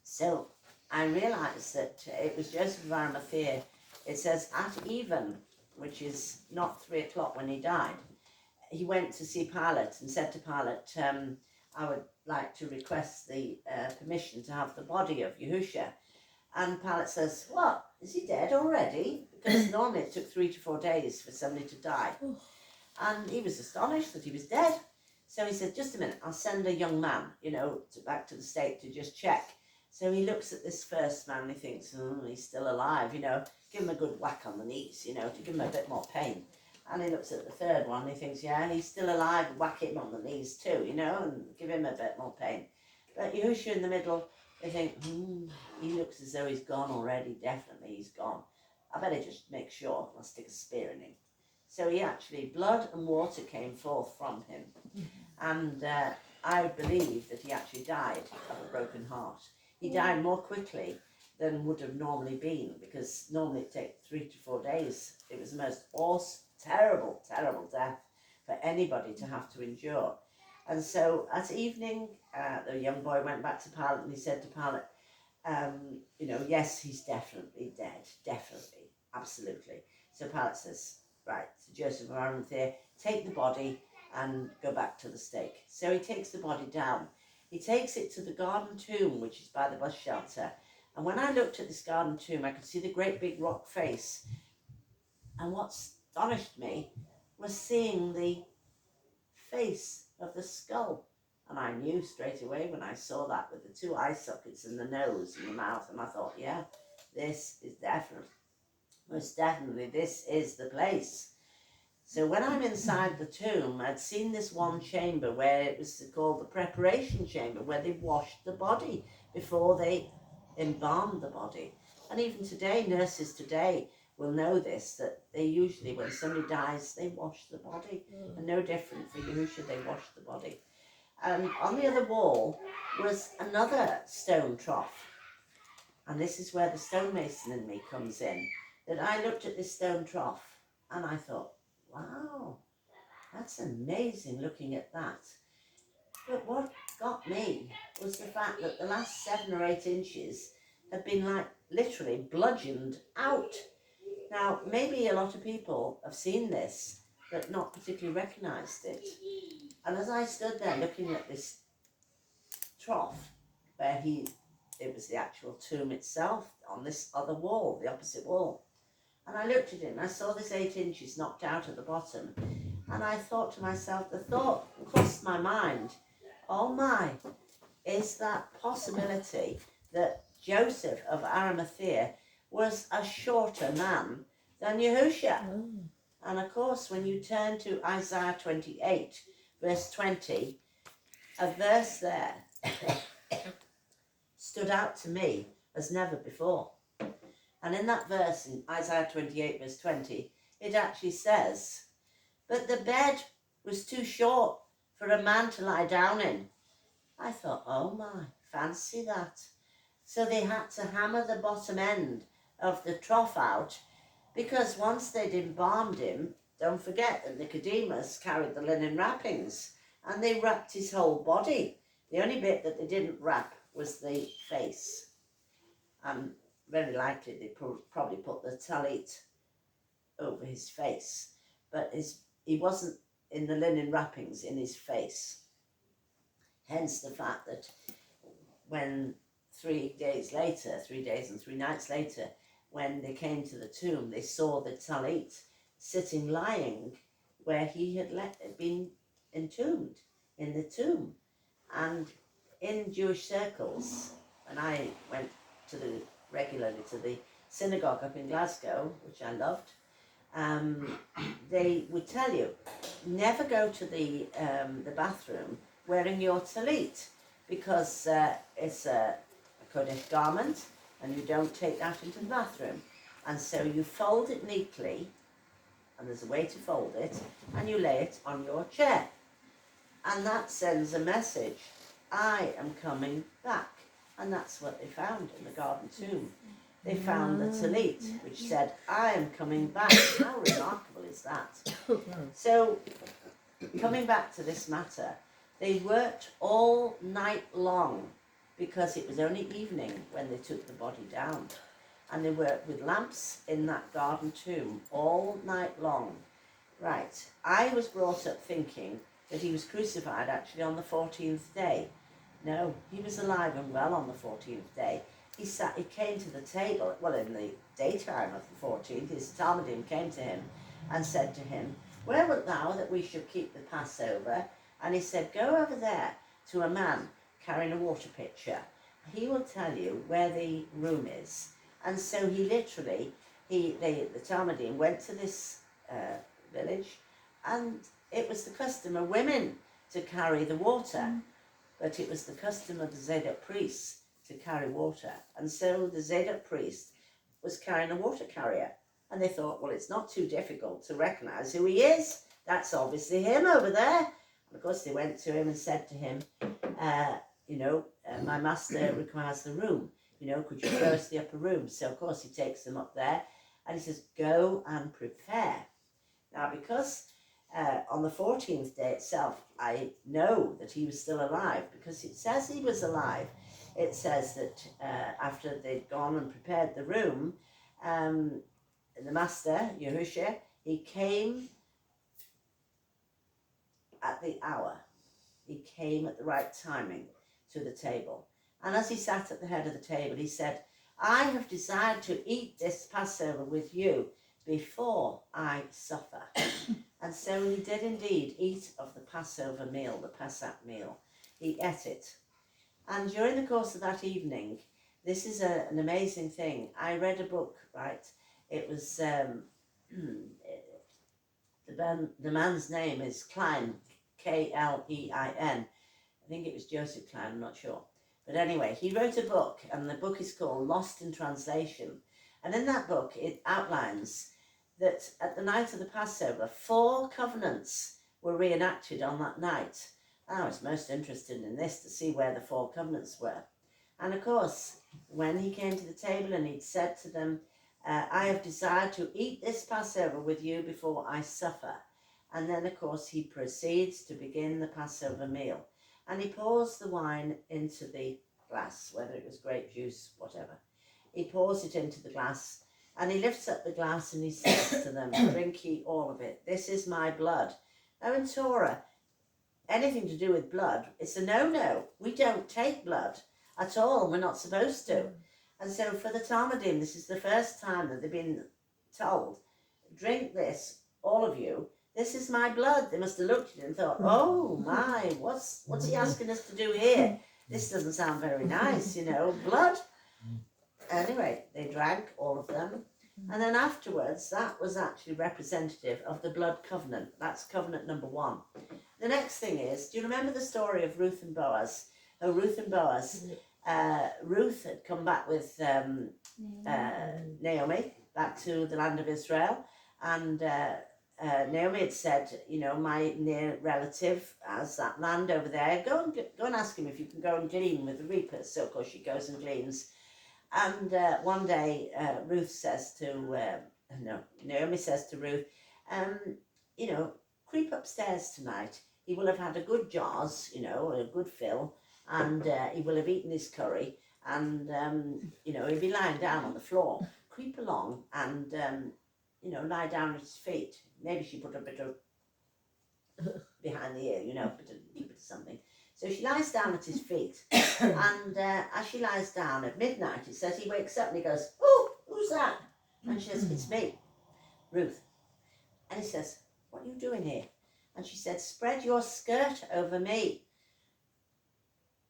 so I realized that it was Joseph of Arimathea. It says at even, which is not 3 o'clock when he died, he went to see Pilate and said to Pilate, I would like to request the permission to have the body of Yahusha. And Pilate says, what, is he dead already? Because normally it took 3 to 4 days for somebody to die. And he was astonished that he was dead. So he said, just a minute, I'll send a young man, back to the state to just check. So he looks at this first man and he thinks, he's still alive, give him a good whack on the knees, to give him a bit more pain. And he looks at the third one and he thinks, yeah, he's still alive, whack him on the knees too, and give him a bit more pain. But Yahushua in the middle, they think, he looks as though he's gone already, definitely he's gone. I better just make sure, I'll stick a spear in him. So he actually, blood and water came forth from him. And I believe that he actually died of a broken heart. He died more quickly than would have normally been, because normally it takes 3 to 4 days. It was the most awesome, terrible, terrible death for anybody to have to endure. And so at evening, the young boy went back to Pilate and he said to Pilate, yes, he's definitely dead, definitely, absolutely. So Pilate says, right, so Joseph of Arimathea, take the body and go back to the stake. So he takes the body down. He takes it to the garden tomb, which is by the bus shelter. And when I looked at this garden tomb, I could see the great big rock face. And what astonished me was seeing the face of the skull. And I knew straight away when I saw that with the 2 eye sockets and the nose and the mouth. And I thought, yeah, this is most definitely, this is the place. So when I'm inside the tomb, I'd seen this one chamber where it was called the preparation chamber, where they washed the body before they embalmed the body. And even today, nurses today will know this, that they usually, when somebody dies, they wash the body. And no different for Yahusha, they wash the body. And on the other wall was another stone trough. And this is where the stonemason in me comes in. That I looked at this stone trough and I thought, wow, that's amazing looking at that. But what got me was the fact that the last 7 or 8 inches had been literally bludgeoned out. Now, maybe a lot of people have seen this, but not particularly recognised it. And as I stood there looking at this trough where it was the actual tomb itself on this other wall, the opposite wall. And I looked at it and I saw this 8 inches knocked out at the bottom. And I thought to myself, the thought crossed my mind, oh my, is that possibility that Joseph of Arimathea was a shorter man than Yahushua? Oh. And of course, when you turn to Isaiah 28, verse 20, a verse there stood out to me as never before. And in that verse, in Isaiah 28, verse 20, it actually says, but the bed was too short for a man to lie down in. I thought, oh my, fancy that. So they had to hammer the bottom end of the trough out, because once they'd embalmed him, don't forget that Nicodemus carried the linen wrappings, and they wrapped his whole body. The only bit that they didn't wrap was the face. Very likely they probably put the talit over his face, but he wasn't in the linen wrappings in his face. Hence the fact that when 3 days and 3 nights later, when they came to the tomb, they saw the talit lying where he had been entombed, in the tomb. And in Jewish circles, when I went regularly to the synagogue up in Glasgow, which I loved, they would tell you, never go to the bathroom wearing your talit, because it's a kodesh garment, and you don't take that into the bathroom. And so you fold it neatly, and there's a way to fold it, and you lay it on your chair. And that sends a message, I am coming back. And that's what they found in the garden tomb. They found the talit, which said, I am coming back. How remarkable is that? So, coming back to this matter, they worked all night long, because it was only evening when they took the body down. And they worked with lamps in that garden tomb all night long. Right, I was brought up thinking that he was crucified actually on the 14th day. No, he was alive and well on the 14th day. He came to the table, well, in the daytime of the 14th, his Talmudim came to him and said to him, where wilt thou that we should keep the Passover? And he said, go over there to a man carrying a water pitcher. He will tell you where the room is. And so he literally, the Talmudim went to this village, and it was the custom of women to carry the water, but it was the custom of the Zadok priests to carry water. And so the Zadok priest was carrying a water carrier, and they thought, well, it's not too difficult to recognize who he is. That's obviously him over there. And of course they went to him and said to him, my master requires the room. Could you show us the upper room? So of course he takes them up there, and he says, go and prepare. Now, because on the 14th day itself, I know that he was still alive, because it says he was alive. It says that after they'd gone and prepared the room, the master, Yahushua, he came at the hour. He came at the right timing to the table. And as he sat at the head of the table, he said, I have desired to eat this Passover with you before I suffer. And so he did indeed eat of the Passover meal, the Pesach meal. He ate it. And during the course of that evening, this is an amazing thing. I read a book, right? It was, the man's name is Klein, Klein. I think it was Joseph Klein, I'm not sure. But anyway, he wrote a book, and the book is called Lost in Translation. And in that book, it outlines that at the night of the Passover, 4 covenants were reenacted on that night. I was most interested in this, to see where the 4 covenants were. And of course, when he came to the table and he'd said to them, I have desired to eat this Passover with you before I suffer. And then, of course, he proceeds to begin the Passover meal. And he pours the wine into the glass, whether it was grape juice, whatever. He pours it into the glass, and he lifts up the glass and he says to them, drink ye all of it. This is my blood. Now in Torah, anything to do with blood, it's a no-no. We don't take blood at all. We're not supposed to. And so for the Talmudim, this is the first time that they've been told, drink this, all of you. This is my blood. They must have looked at it and thought, oh my, what's he asking us to do here? This doesn't sound very nice, you know, blood. Anyway, they drank, all of them. And then afterwards, that was actually representative of the blood covenant. That's covenant number 1. The next thing is, do you remember the story of Ruth and Boaz? Oh, Ruth and Boaz. Ruth had come back with Naomi back to the land of Israel, and Naomi had said, you know, my near relative has that land over there. Go and ask him if you can go and glean with the reapers. So of course she goes and gleans. And one day Ruth says to Naomi says to Ruth, you know, creep upstairs tonight. He will have had a good jaws, you know, a good fill, and he will have eaten his curry, and you know, he'll be lying down on the floor. Creep along and you know, lie down at his feet. Maybe she put a bit of behind the ear, you know, a bit of something. So she lies down at his feet, and as she lies down at midnight, it says he wakes up and he goes, "Oh, who's that?" And she says, "It's me, Ruth." And he says, "What are you doing here?" And she said, "Spread your skirt over me."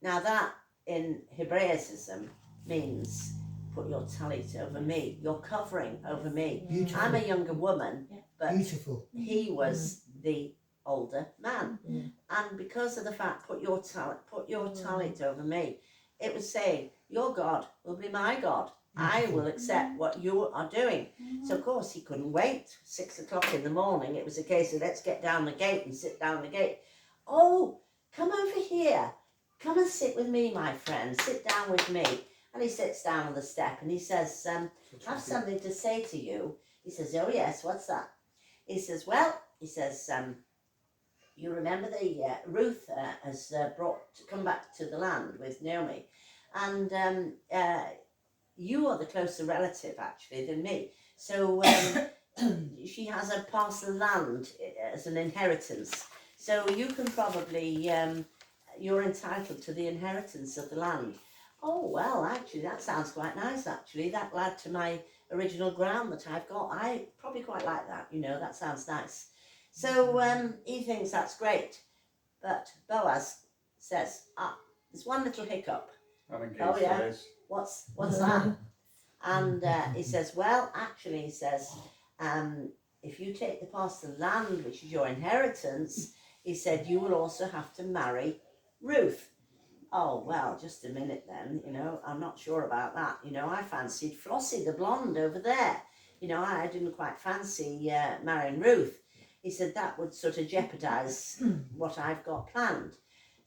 Now that in Hebraism means put your talit over me, your covering over me. Beautiful. I'm a younger woman, but Beautiful. he was the older man. And because of the fact, put your talit over me, it was saying, your God will be my God. I will accept what you are doing. So of course he couldn't wait. 6 o'clock in the morning, it was a case of let's get down the gate and sit down the gate. "Oh, come over here. Come and sit with me, my friend. Sit down with me." And he sits down on the step and he says, "I have something to say to you." He says, "Oh yes, what's that?" He says, "Well," he says, "you remember the Ruth has come back to the land with Naomi, and you are the closer relative actually than me. So she has a parcel of land as an inheritance. So you can probably you're entitled to the inheritance of the land." "Oh well, actually that sounds quite nice. Actually, that will add to my original ground that I've got. I probably quite like that. You know, that sounds nice." So he thinks that's great, but Boaz says, "There's one little hiccup." "Oh yeah, what's that?" And he says, "Well, actually," he says, "if you take the parcel of land, which is your inheritance," he said, "you will also have to marry Ruth." "Oh, well, just a minute then, you know, I'm not sure about that. You know, I fancied Flossie, the blonde over there. You know, I didn't quite fancy marrying Ruth." He said, "That would sort of jeopardize what I've got planned."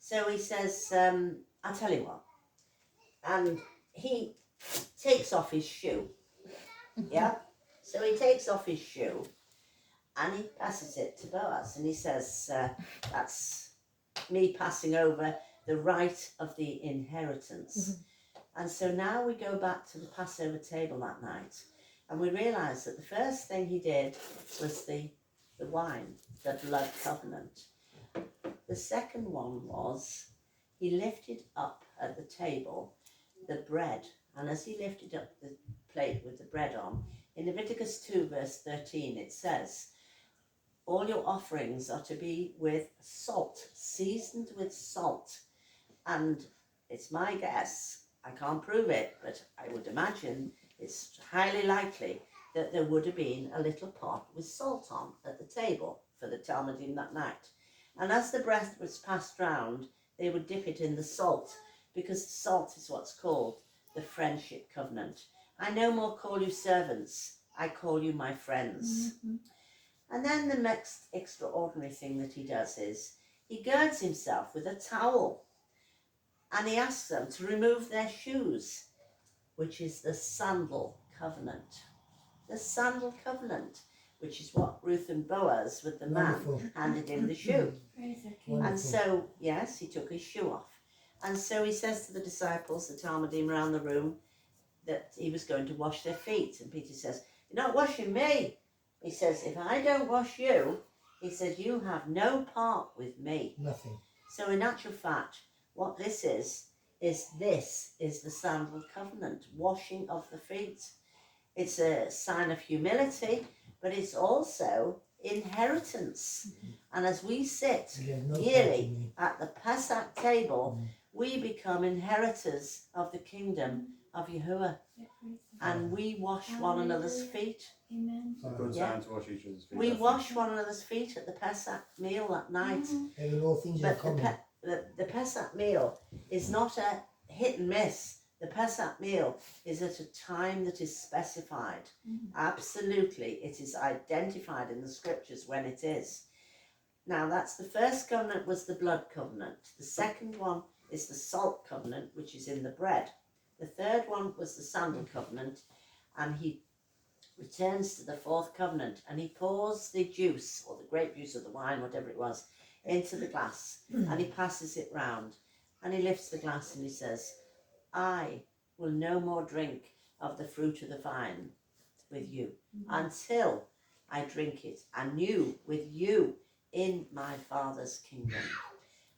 So he says, "I'll tell you what." And he takes off his shoe. Yeah? So he takes off his shoe and he passes it to Boaz. And he says, "That's me passing over the right of the inheritance." And so now we go back to the Passover table that night, and we realise that the first thing he did was the wine, the blood covenant. The second one was he lifted up at the table the bread, and as he lifted up the plate with the bread on, in Leviticus 2 verse 13 it says, "All your offerings are to be with salt, seasoned with salt." And it's my guess, I can't prove it, but I would imagine it's highly likely that there would have been a little pot with salt on at the table for the Talmudim that night. And as the bread was passed round, they would dip it in the salt, because the salt is what's called the friendship covenant. "I no more call you servants, I call you my friends." And then the next extraordinary thing that he does is he girds himself with a towel and he asks them to remove their shoes, which is the sandal covenant. The sandal covenant, which is what Ruth and Boaz with the man handed him the shoe. And so, yes, he took his shoe off. And so he says to the disciples, the Talmudim around the room, that he was going to wash their feet. And Peter says, "You're not washing me." He says, "If I don't wash you," He said, you have no part with me. Nothing. So in actual fact, what this is the sandal covenant, washing of the feet. It's a sign of humility, but it's also inheritance. And as we sit You have no part yearly in me. at the Pesach table, we become inheritors of the kingdom of Yahuwah. And we wash one another's feet. Amen. It's a good Yeah. time to wash each other's feet. We I think. wash one another's feet at the Pesach meal at night. Having all things in But common. the Pesach meal is not a hit and miss. The Pesach meal is at a time that is specified. Absolutely, it is identified in the scriptures when it is. Now, that's the first covenant was the blood covenant. The second one is the salt covenant, which is in the bread. The third one was the sandal covenant, and he returns to the fourth covenant, and he pours the juice, or the grape juice, or the wine, whatever it was, into the glass, and he passes it round, and he lifts the glass and he says, I will no more drink of the fruit of the vine with you until I drink it anew with you in my Father's kingdom.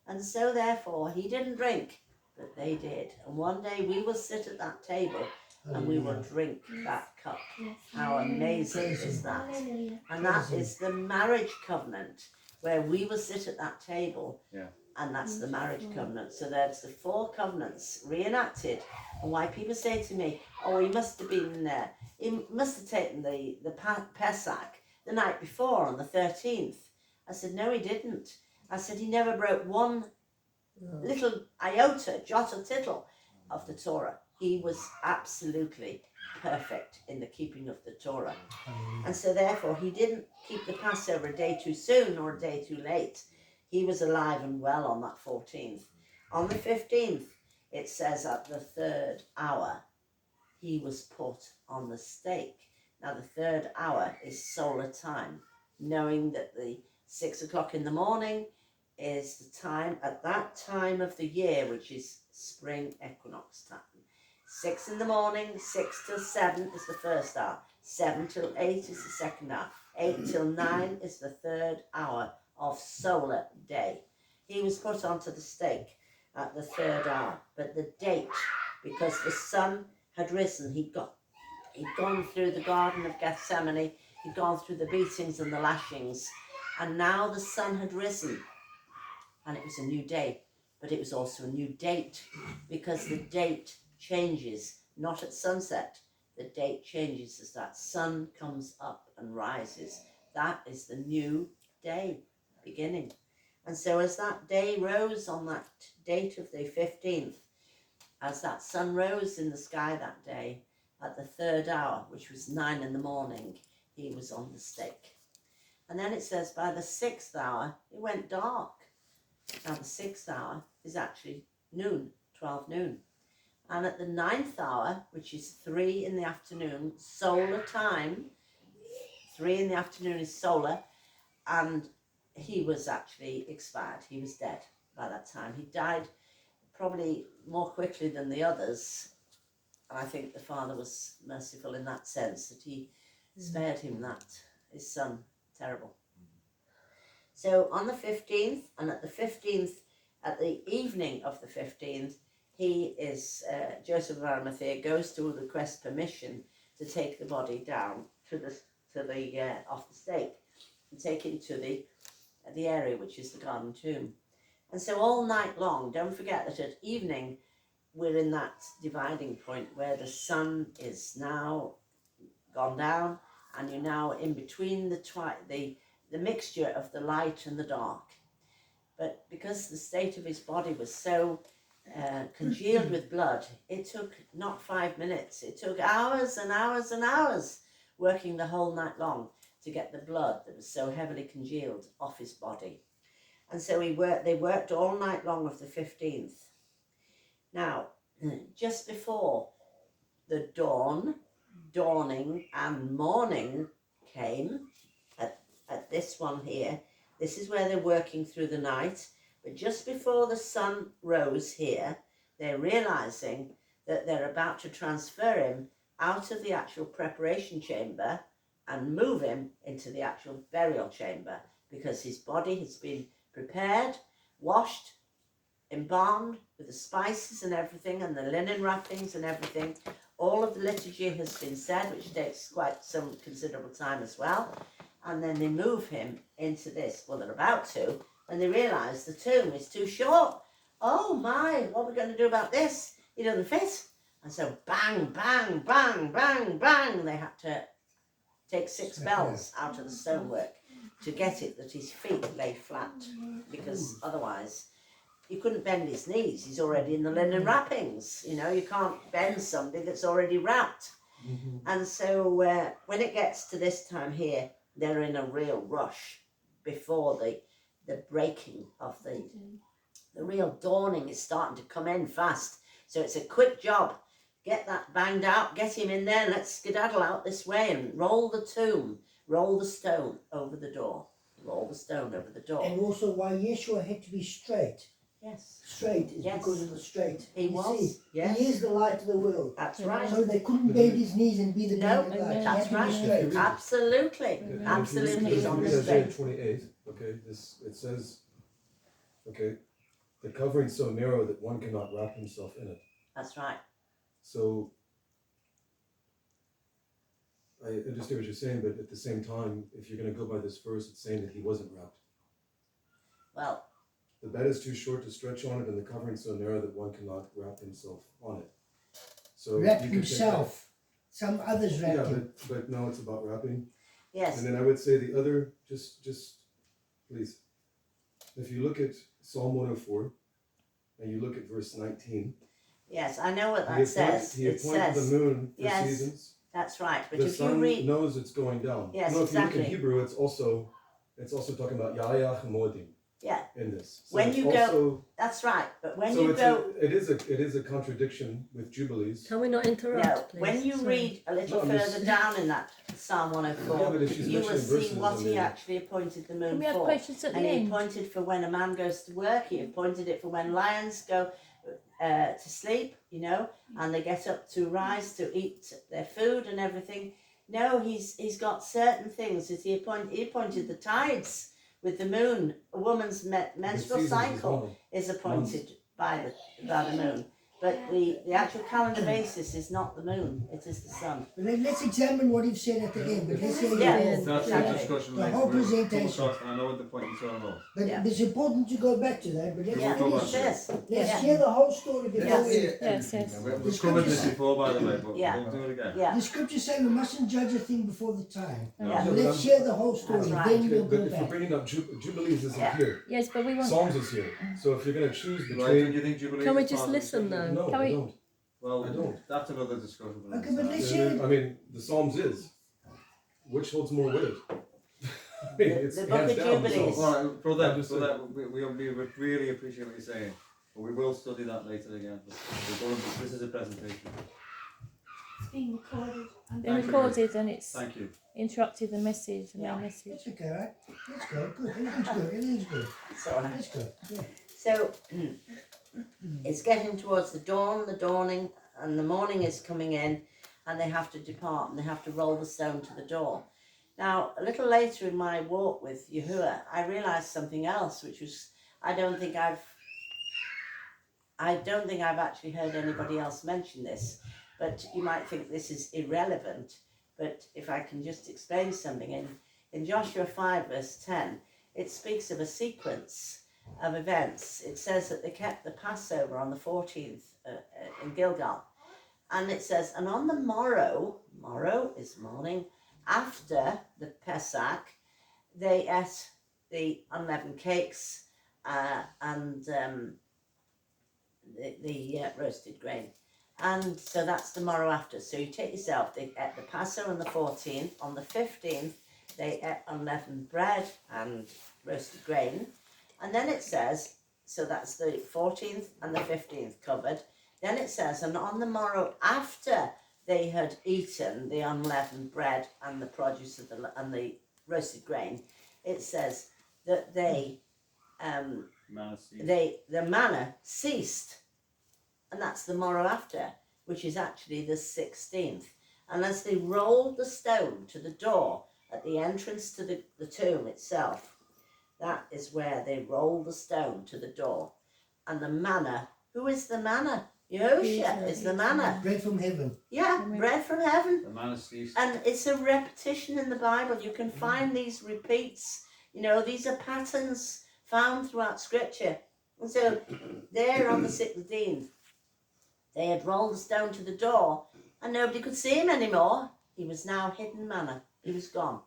And so therefore he didn't drink, but they did. And one day we will sit at that table and we will drink that cup. Yes. How amazing is that? Hallelujah. And that is the marriage covenant, where we will sit at that table. Yeah. And that's the marriage covenant. So there's the four covenants reenacted. And why people say to me, oh, he must have been there. He must have taken the Pesach the night before on the 13th. I said, no, he didn't. I said, he never broke one little iota, jot or tittle of the Torah. He was absolutely perfect in the keeping of the Torah. And so therefore he didn't keep the Passover a day too soon or a day too late. He was alive and well on that 14th. On the 15th, it says at the third hour, he was put on the stake. Now the third hour is solar time, knowing that the 6 o'clock in the morning is the time, at that time of the year, which is spring equinox time. 6 in the morning, 6 till 7 is the first hour, 7 till 8 is the second hour, 8 till 9 is the third hour of solar day. He was put onto the stake at the third hour, but the date, because the sun had risen, he'd gone through the Garden of Gethsemane, he'd gone through the beatings and the lashings, and now the sun had risen, and it was a new day, but it was also a new date, because the date changes, not at sunset, the date changes as that sun comes up and rises. That is the new day beginning. And so as that day rose on that date of the 15th, as that sun rose in the sky that day, at the third hour, which was 9 in the morning, he was on the stake. And then it says by the 6th hour, it went dark. Now the 6th hour is actually noon, 12 noon. And at the 9th hour, which is 3 in the afternoon, solar time, 3 in the afternoon is solar, and he was actually expired. He was dead by that time. He died probably more quickly than the others. And I think the Father was merciful in that sense, that he spared him that, his son. Terrible. So on the 15th, and at the 15th, at the evening of the 15th, he is, Joseph of Arimathea goes to request permission to take the body down to the off the stake and take it to the area which is the garden tomb. And so all night long, don't forget that at evening we're in that dividing point where the sun is now gone down and you're now in between the mixture of the light and the dark. But because the state of his body was so congealed with blood, it took not 5 minutes, it took hours and hours and hours, working the whole night long to get the blood that was so heavily congealed off his body. And so they worked all night long of the 15th. Now, just before the dawning and morning came, at this one here, this is where they're working through the night, but just before the sun rose here, they're realizing that they're about to transfer him out of the actual preparation chamber and move him into the actual burial chamber, because his body has been prepared, washed, embalmed with the spices and everything, and the linen wrappings and everything. All of the liturgy has been said, which takes quite some considerable time as well. And then they move him into this. Well, they're about to, and they realise the tomb is too short. Oh my, what are we going to do about this? He doesn't fit. And so bang, bang, bang, bang, bang, they had to take 6 bells out of the stonework to get it that his feet lay flat, because otherwise you couldn't bend his knees. He's already in the linen wrappings. You know, you can't bend something that's already wrapped. And so when it gets to this time here, they're in a real rush before the breaking of the real dawning is starting to come in fast. So it's a quick job. Get that banged out, get him in there, let's skedaddle out this way and roll the tomb, roll the stone over the door. Roll the stone over the door. And also why Yeshua had to be straight. Yes. Straight is Yes. because of the straight. He You was, see, yes. He is the light of the world. That's right. So they couldn't bend his knees and be the No, naked light. He that's had to be right. straight. Absolutely. Yeah, Absolutely, if he's you on read the Isaiah straight. 28, okay, it says, okay, the covering so narrow that one cannot wrap himself in it. That's right. So I understand what you're saying, but at the same time, if you're going to go by this verse, it's saying that he wasn't wrapped. Well, The bed is too short to stretch on it, and the covering so narrow that one cannot wrap himself on it. So Wrap you could take himself. Some others that- wrapped Yeah, him. but no, it's about wrapping. yes. And then I would say the other, just please, if you look at Psalm 104, and you look at verse 19, Yes, I know what that he says. It appointed says, the moon for yes, seasons. that's right. But The if you sun read, knows it's going down. Yes, no, if you look exactly. in Hebrew, it's also talking about Yahya Hamodim yeah, in this. So When it's you go- also, that's right. But when so you it's go, it is a contradiction with Jubilees. Can we not interrupt, no, please? when you Sorry. read a little No, I'm further just- down in that Psalm 104, Yeah, but if she's you will mentioning see verses, what I he mean- actually appointed the moon Can we have for. questions at the And he end? appointed for when a man goes to work. He appointed it for when lions go to sleep, you know, and they get up to rise to eat their food and everything. No, he's got certain things that he appointed the tides with the moon. A woman's menstrual The seasons as cycle well. is appointed by the moon. But the actual calendar basis is not the moon, it is the sun. But let's examine what he said at the end. But let's say Yeah. it all. That's a Exactly. discussion The later. whole We'll come presentation. across, and I know the point you're talking about. But Yeah. it's important to go back to that. But let's Yeah, finish go it. back. Yes. Let's Yeah. hear the whole story before Yes. we. Yes, yes. We've covered this before, by the way, but Yeah. we'll do it again. Yeah. The scriptures say we mustn't judge a thing before the time. Yeah. So but let's I'm- hear the whole story. That's right. Then Okay, we'll but go if you're back. bringing up Jubilees isn't Yeah. here. Yes, but we want. Psalms is here. So if you're going to choose Right, between, don't you think Jubilee Can we is just part of the listen discussion? though? no, Can I we? don't. Well, I don't. that's another discussion. Okay, but let's I hear mean, it. I mean, the Psalms is. Which holds more weight? I mean, it's The Book hands of down the Jubilees. Psalms. All right, brother, I'm just we really appreciate what you're saying, but we will study that later again. But this is a presentation. It's being recorded. And They're Thank you. recorded and it's Thank you. interrupted the message, the Yeah. main message. It's okay, right? Let's go. Good. Everything's good. Everything's good. It's all right. Let's go. Yeah. So it's getting towards the dawn, the dawning, and the morning is coming in, and they have to depart and they have to roll the stone to the door. Now, a little later in my walk with Yahuwah, I realised something else, which was I don't think I've actually heard anybody else mention this, but you might think this is irrelevant. But if I can just explain something, in Joshua 5 verse 10, it speaks of a sequence of events. It says that they kept the Passover on the 14th in Gilgal. And it says, and on the morrow is morning, after the Pesach, they ate the unleavened cakes and the roasted grain. And so that's the morrow after. So you take yourself, they ate the Passover on the 14th. On the 15th, they ate unleavened bread and roasted grain. And then it says, so that's the 14th and the 15th covered. Then it says, and on the morrow after they had eaten the unleavened bread and the produce of the roasted grain, it says that the manna ceased. And that's the morrow after, which is actually the 16th. And as they rolled the stone to the door at the entrance to the tomb itself, that is where they roll the stone to the door. And the manna, who is the manna? Yahushua is the manna. Bread from heaven. Yeah, Amen. bread from heaven. The manna ceased. And it's a repetition in the Bible. You can find these repeats. You know, these are patterns found throughout Scripture. And so there on the 16th, they had rolled the stone to the door and nobody could see him anymore. He was now hidden manna. He was gone.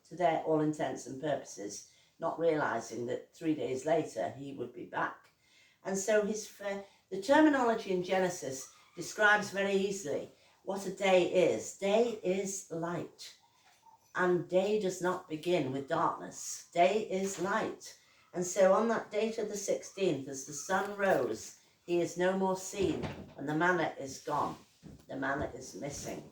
To their all intents and purposes, not realising that 3 days later he would be back. And so the terminology in Genesis describes very easily what a day is. Day is light. And day does not begin with darkness. Day is light. And so on that date of the 16th, as the sun rose, he is no more seen, and the manna is gone. The manna is missing.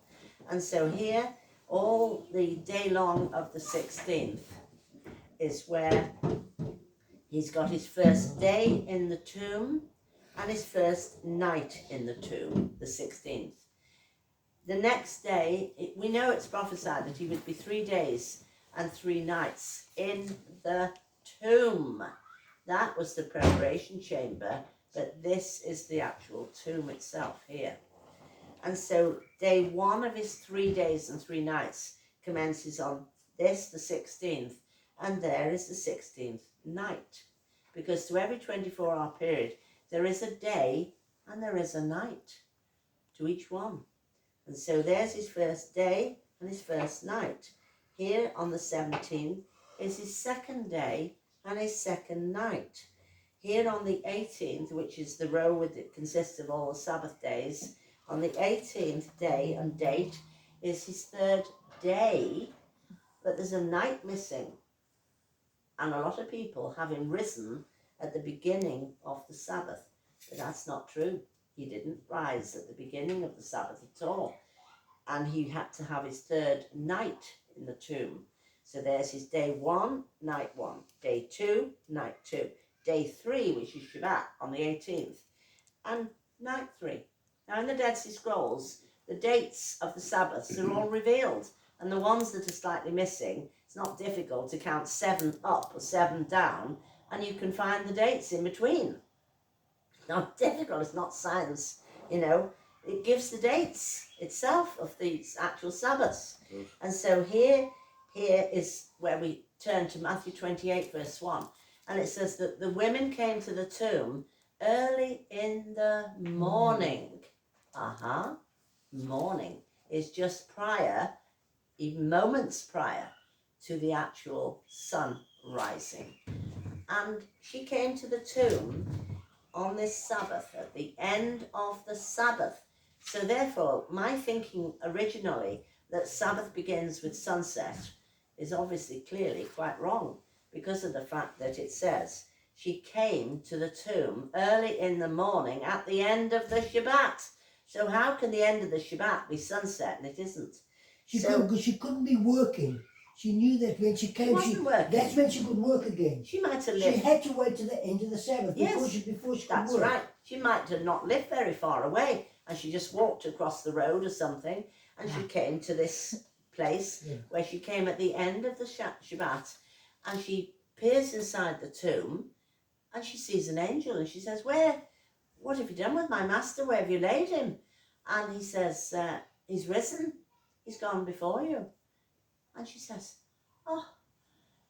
And so here, all the day long of the 16th is where he's got his first day in the tomb and his first night in the tomb, the 16th. The next day, we know it's prophesied that he would be 3 days and 3 nights in the tomb. That was the preparation chamber, but this is the actual tomb itself here. And so day 1 of his 3 days and 3 nights commences on this, the 16th, and there is the 16th night. Because to every 24-hour period, there is a day and there is a night to each one. And so there's his first day and his first night. Here on the 17th is his second day and his second night. Here on the 18th, which is the row that consists of all the Sabbath days, on the 18th day and date is his third day, but there's a night missing. And a lot of people have him risen at the beginning of the Sabbath, but that's not true. He didn't rise at the beginning of the Sabbath at all. And he had to have his third night in the tomb. So there's his day 1, night 1, day 2, night 2, day 3, which is Shabbat on the 18th, and night 3. Now in the Dead Sea Scrolls, the dates of the Sabbaths are all revealed, and the ones that are slightly missing, it's not difficult to count 7 up or 7 down, and you can find the dates in between. It's not difficult, it's not science, you know. It gives the dates itself of the actual Sabbaths. And so here is where we turn to Matthew 28 verse 1. And it says that the women came to the tomb early in the morning. Morning is just prior, even moments prior to the actual sun rising. And she came to the tomb on this Sabbath, at the end of the Sabbath. So therefore, my thinking originally that Sabbath begins with sunset is obviously clearly quite wrong, because of the fact that it says she came to the tomb early in the morning at the end of the Shabbat. So how can the end of the Shabbat be sunset? And it isn't. She couldn't be working. She knew that when she came, that's when she could work again. She might have She lived. had to wait to the end of the Sabbath before she could That's work. right. She might have not lived very far away, and she just walked across the road or something, and she came to this place where she came at the end of the Shabbat, and she peers inside the tomb, and she sees an angel, and she says, what have you done with my master? Where have you laid him? And he says, he's risen. He's gone before you. And she says, oh.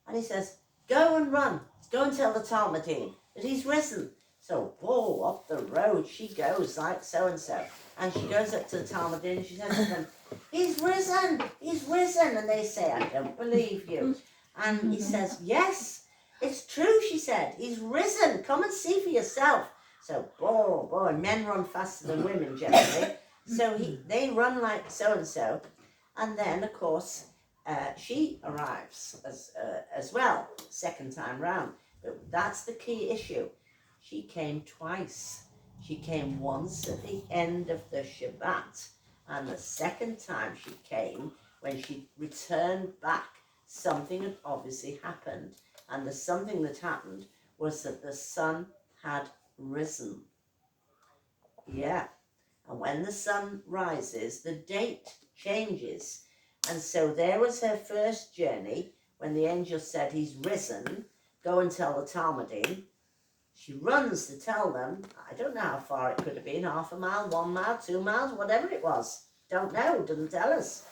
And he says, go and run. Go and tell the Talmudim that he's risen. So, whoa, up the road she goes like so-and-so. And she goes up to the Talmudim and she says to them, he's risen, he's risen. And they say, I don't believe you. And he says, yes, it's true, she said. He's risen. Come and see for yourself. So, boy, men run faster than women generally. So they run like so-and-so. And then, of course, she arrives as well, second time round. But that's the key issue. She came twice. She came once at the end of the Shabbat, and the second time she came, when she returned back, something had obviously happened. And the something that happened was that the sun had risen. Yeah. And when the sun rises, the date changes. And so there was her first journey when the angel said he's risen. go and tell the Talmudim. She runs to tell them. I don't know how far it could have been, 1/2 mile, 1 mile, 2 miles, whatever it was. Don't know, didn't tell us.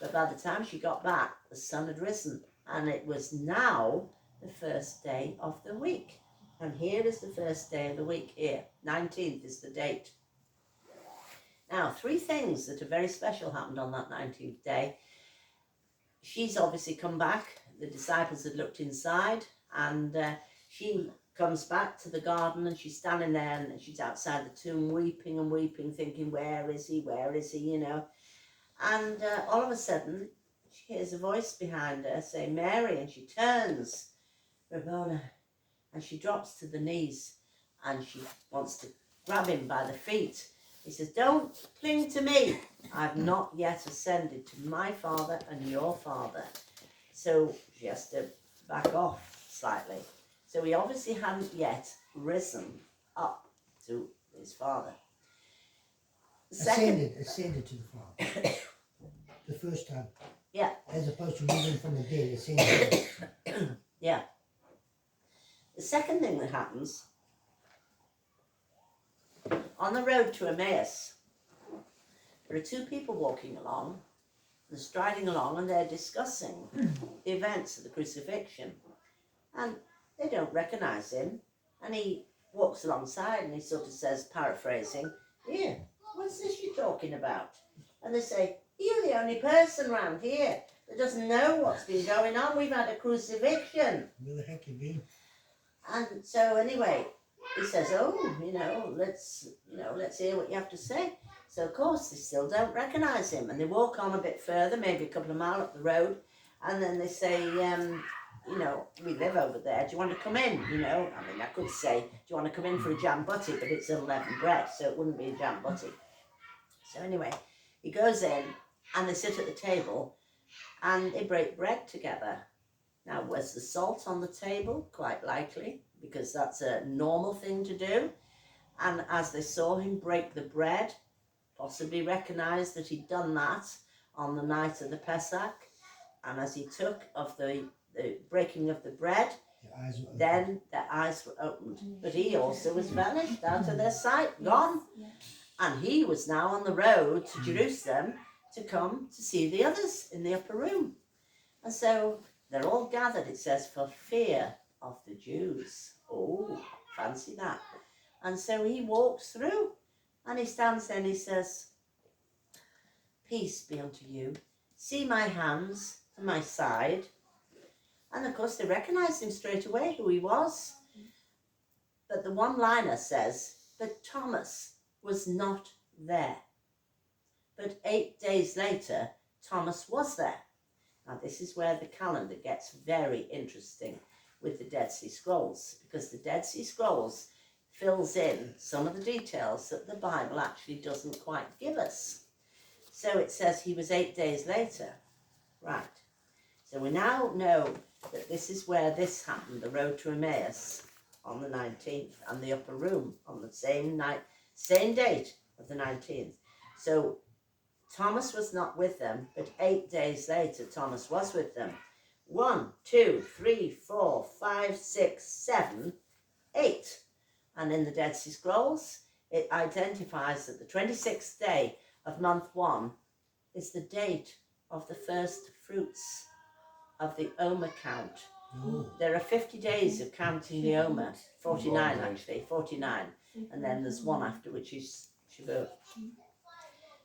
But by the time she got back, the sun had risen. And it was now the first day of the week. And here is the first day of the week here. 19th is the date. Now, 3 things that are very special happened on that 19th day. She's obviously come back. The disciples had looked inside, and she comes back to the garden, and she's standing there, and she's outside the tomb weeping and weeping, thinking, where is he, you know. And all of a sudden, she hears a voice behind her saying, Mary, and she turns, Rabboni, and she drops to the knees, and she wants to grab him by the feet. He says, don't cling to me. I've not yet ascended to my Father and your Father. So she has to back off slightly. So he obviously hadn't yet risen up to his Father. Ascended to the Father. The first time. Yeah. As opposed to moving from the dead, ascended. Yeah. The second thing that happens, on the road to Emmaus, there are 2 people walking along, they're striding along, and they're discussing the events of the crucifixion. And they don't recognise him, and he walks alongside and he sort of says, paraphrasing, here, what's this you're talking about? And they say, you're the only person round here that doesn't know what's been going on. We've had a crucifixion. Where the heck you been? And so anyway, he says, let's hear what you have to say. So of course they still don't recognise him, and they walk on a bit further, maybe a couple of miles up the road, and then they say, we live over there, do you want to come in? I could say, do you want to come in for a jam butty, but it's unleavened bread, so it wouldn't be a jam butty. So anyway, he goes in, and they sit at the table, and they break bread together. Now, was the salt on the table? Quite likely, because that's a normal thing to do. And as they saw him break the bread, possibly recognised that he'd done that on the night of the Pesach. And as he took of the breaking of the bread, then their eyes were opened. But he also was vanished out of their sight, gone. And he was now on the road to Jerusalem to come to see the others in the upper room. And so they're all gathered, it says, for fear of the Jews. Oh, fancy that. And so he walks through, and he stands there and he says, peace be unto you. See my hands and my side. And of course they recognised him straight away, who he was. But the one-liner says, but Thomas was not there. But 8 days later, Thomas was there. Now this is where the calendar gets very interesting with the Dead Sea Scrolls, because the Dead Sea Scrolls fills in some of the details that the Bible actually doesn't quite give us. So it says he was 8 days later. Right. So we now know that this is where this happened, the road to Emmaus on the 19th, and the upper room on the same night, same date of the 19th. So Thomas was not with them, but 8 days later Thomas was with them. 1, 2, 3, 4, 5, 6, 7, 8. And in the Dead Sea Scrolls, it identifies that the 26th day of month 1 is the date of the first fruits of the Omer count. Oh. There are 50 days of counting the Omer, 49 actually, 49. And then there's one after, which is Shavuot.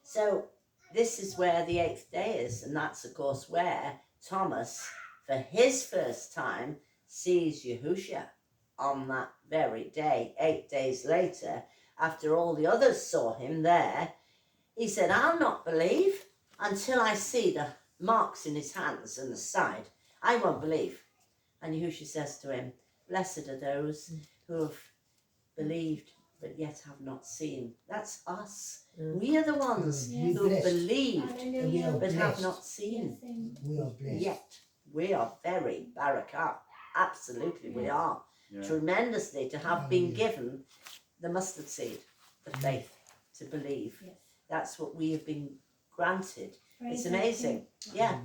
So this is where the 8th day is, and that's of course where Thomas, for his first time, sees Yahushua on that very day. 8 days later, after all the others saw him there, he said, I'll not believe until I see the marks in his hands and the side. I won't believe. And Yahushua says to him, blessed are those who have believed but yet have not seen. That's us. We are the ones who have believed but have not seen We are blessed. yet. We are very barakah. Absolutely, we are. Yeah. Tremendously to have been given the mustard seed, the faith to believe. Yes. That's what we have been granted. Very It's good. amazing. Yeah.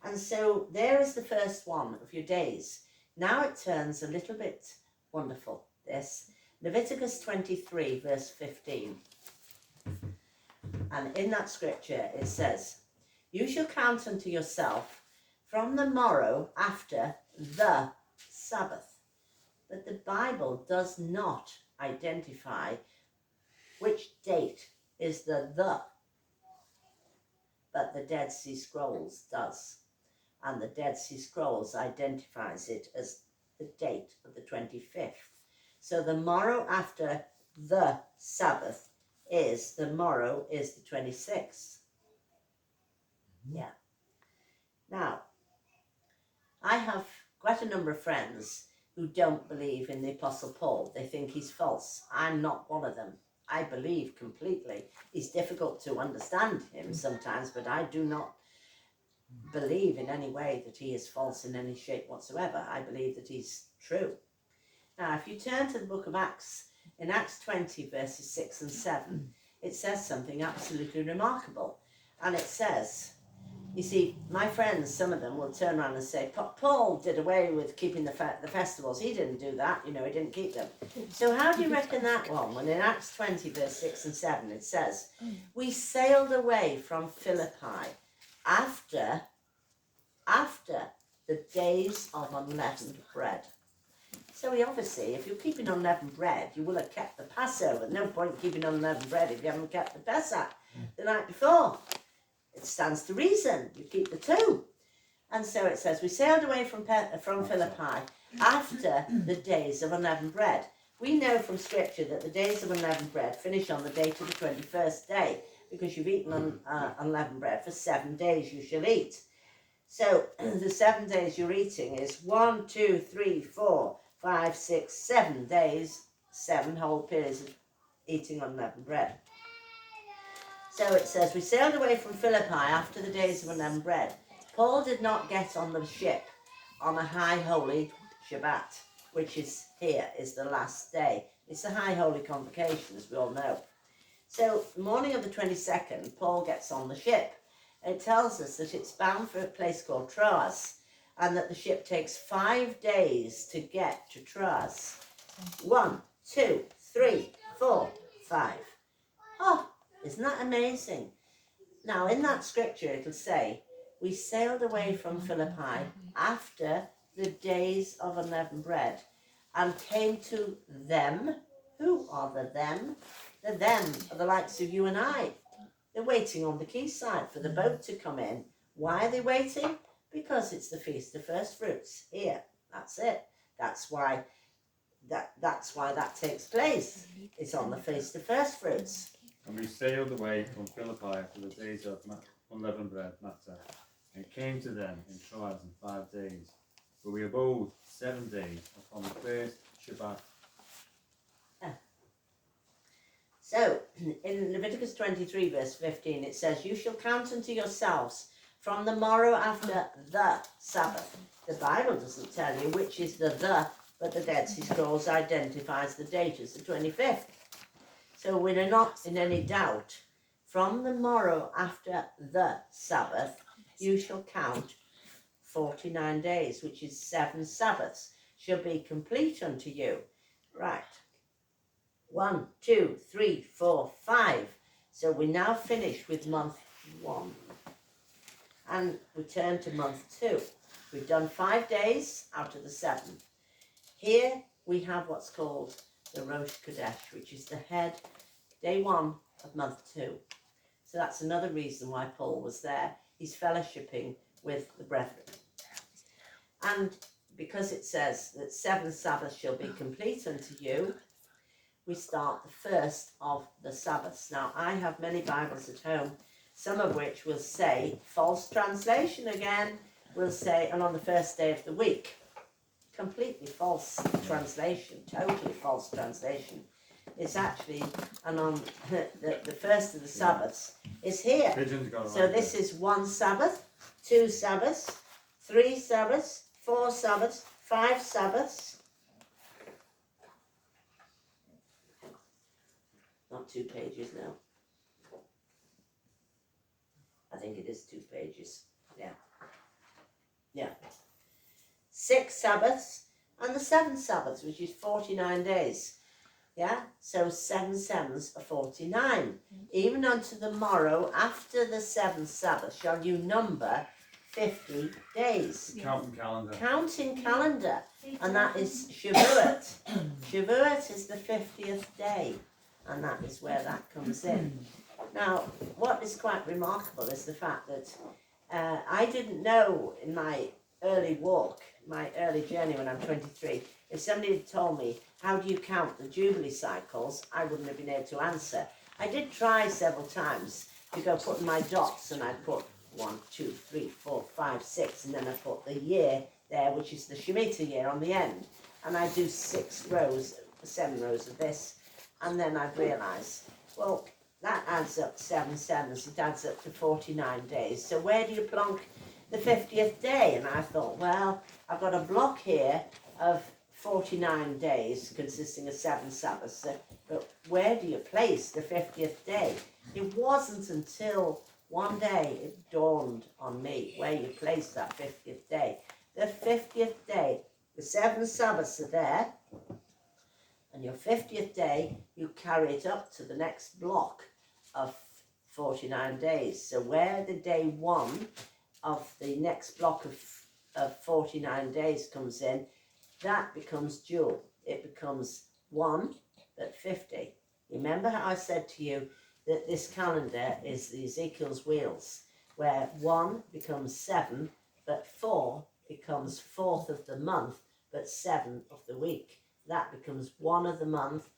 And so there is the first one of your days. Now it turns a little bit wonderful, this. Leviticus 23 verse 15. And in that scripture it says, you shall count unto yourself from the morrow after the Sabbath. But the Bible does not identify which date is the, but the Dead Sea Scrolls does. And the Dead Sea Scrolls identifies it as the date of the 25th. So the morrow after the Sabbath is, the morrow is the 26th. Yeah. Now, I have quite a number of friends who don't believe in the Apostle Paul. They think he's false. I'm not one of them. I believe completely. It's difficult to understand him sometimes, but I do not believe in any way that he is false in any shape whatsoever. I believe that he's true. Now, if you turn to the book of Acts, in Acts 20, verses 6 and 7, it says something absolutely remarkable. And it says, you see, my friends, some of them will turn around and say, Paul did away with keeping the festivals. He didn't do that, he didn't keep them. So how do you reckon that one? When in Acts 20, verse 6 and 7, it says, we sailed away from Philippi after the days of unleavened bread. So we obviously, if you're keeping unleavened bread, you will have kept the Passover. No point keeping unleavened bread if you haven't kept the Pesach the night before. It stands to reason. You keep the two. And so it says, we sailed away from Philippi after the days of unleavened bread. We know from Scripture that the days of unleavened bread finish on the date of the 21st day, because you've eaten unleavened bread for 7 days you shall eat. So the 7 days you're eating is 1, 2, 3, 4, 5, 6, 7 days, 7 whole periods of eating unleavened bread. So it says, we sailed away from Philippi after the days of unleavened bread. Paul did not get on the ship on a high holy Shabbat, which is here, is the last day. It's the high holy convocation, as we all know. So the morning of the 22nd, Paul gets on the ship. It tells us that it's bound for a place called Troas, and that the ship takes 5 days to get to Troas. 1, 2, 3, 4, 5. Oh, isn't that amazing? Now, in that scripture, it'll say, we sailed away from Philippi after the days of unleavened bread and came to them. Who are the them? The them are the likes of you and I. They're waiting on the quayside for the boat to come in. Why are they waiting? Because it's the Feast of First Fruits here. That's it. That's why that takes place. It's on the Feast of First Fruits. And we sailed away from Philippi after the days of unleavened bread, matzah, and came to them in Troas in 5 days. But we abode 7 days upon the first Shabbat. So, in Leviticus 23, verse 15, it says, you shall count unto yourselves from the morrow after the Sabbath. The Bible doesn't tell you which is the, but the Dead Sea Scrolls identifies the date as the 25th. So we're not in any doubt. From the morrow after the Sabbath, you shall count 49 days, which is 7 Sabbaths, shall be complete unto you. Right. 1, 2, 3, 4, 5. So we now finish with month 1. And we turn to month 2. We've done 5 days out of the 7. Here we have what's called the Rosh Chodesh, which is the head, day 1 of month 2. So that's another reason why Paul was there. He's fellowshipping with the brethren. And because it says that 7 Sabbaths shall be complete unto you, we start the first of the Sabbaths. Now, I have many Bibles at home, some of which will say, false translation again, will say, and on the first day of the week. Completely false translation, totally false translation. It's actually, and on the first of the Sabbaths is here. So this is 1 Sabbath, 2 Sabbaths, 3 Sabbaths, 4 Sabbaths, 5 Sabbaths. Not 2 pages now. I think it is 2 pages. Yeah. 6 Sabbaths, And the 7 Sabbaths, which is 49 days. Yeah, so 7 sevens are 49. Even unto the morrow after the 7th Sabbath shall you number 50 days. Counting calendar. Counting calendar, and that is Shavuot. Shavuot is the 50th day, and that is where that comes in. Now, what is quite remarkable is the fact that I didn't know in my early walk, my early journey when I'm 23, if somebody had told me, how do you count the Jubilee cycles, I wouldn't have been able to answer. I did try several times to go putting my dots, and I put 1, 2, 3, 4, 5, 6, and then I put the year there, which is the Shemitah year on the end. And I do 7 rows of this, and then I've realised, well, that adds up 7 sevens, it adds up to 49 days. So where do you plonk the 50th day? And I thought, well, I've got a block here of 49 days consisting of 7 Sabbaths, but where do you place the 50th day? It wasn't until one day it dawned on me where you place that 50th day. The 50th day, the 7 Sabbaths are there, and your 50th day, you carry it up to the next block of 49 days. So where the day 1 of the next block of 49 days comes in, that becomes dual. It becomes 1, but 50. Remember how I said to you that this calendar is the Ezekiel's wheels, where 1 becomes 7, but 4 becomes 4th of the month, but 7 of the week. That becomes 1 of the month,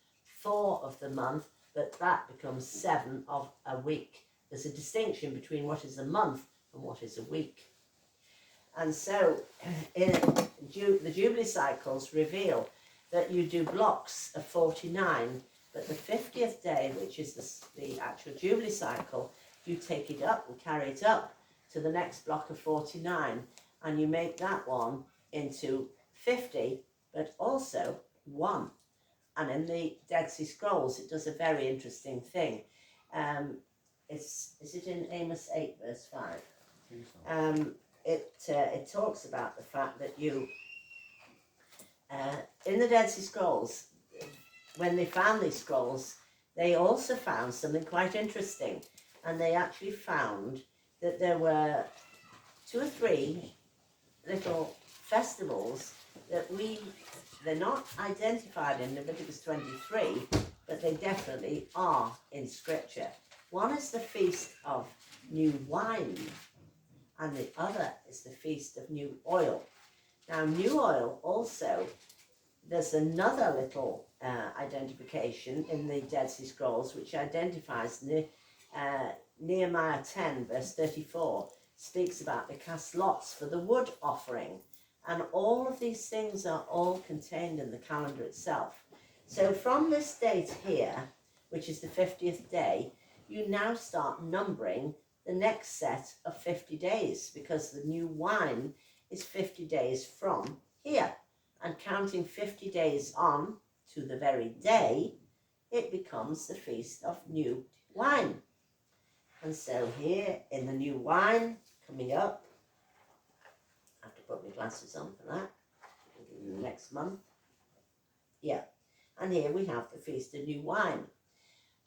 4 of the month, but that becomes 7 of a week. There's a distinction between what is a month and what is a week. And so the Jubilee cycles reveal that you do blocks of 49, but the 50th day, which is the actual Jubilee cycle, you take it up and carry it up to the next block of 49, and you make that one into 50, but also 1. And in the Dead Sea Scrolls, it does a very interesting thing. Is it in Amos 8, verse 5? It talks about the fact that you, in the Dead Sea Scrolls, when they found these scrolls, they also found something quite interesting. And they actually found that there were 2 or 3 little festivals that they're not identified in Leviticus 23, but they definitely are in Scripture. One is the Feast of New Wine, and the other is the Feast of New Oil. Now, new oil also, there's another little identification in the Dead Sea Scrolls which identifies Nehemiah 10, verse 34, speaks about they cast lots for the wood offering. And all of these things are all contained in the calendar itself. So from this date here, which is the 50th day, you now start numbering the next set of 50 days, because the new wine is 50 days from here. And counting 50 days on to the very day, it becomes the Feast of New Wine. And so here in the new wine, coming up, I have to put my glasses on for that, next month. Yeah, and here we have the Feast of New Wine.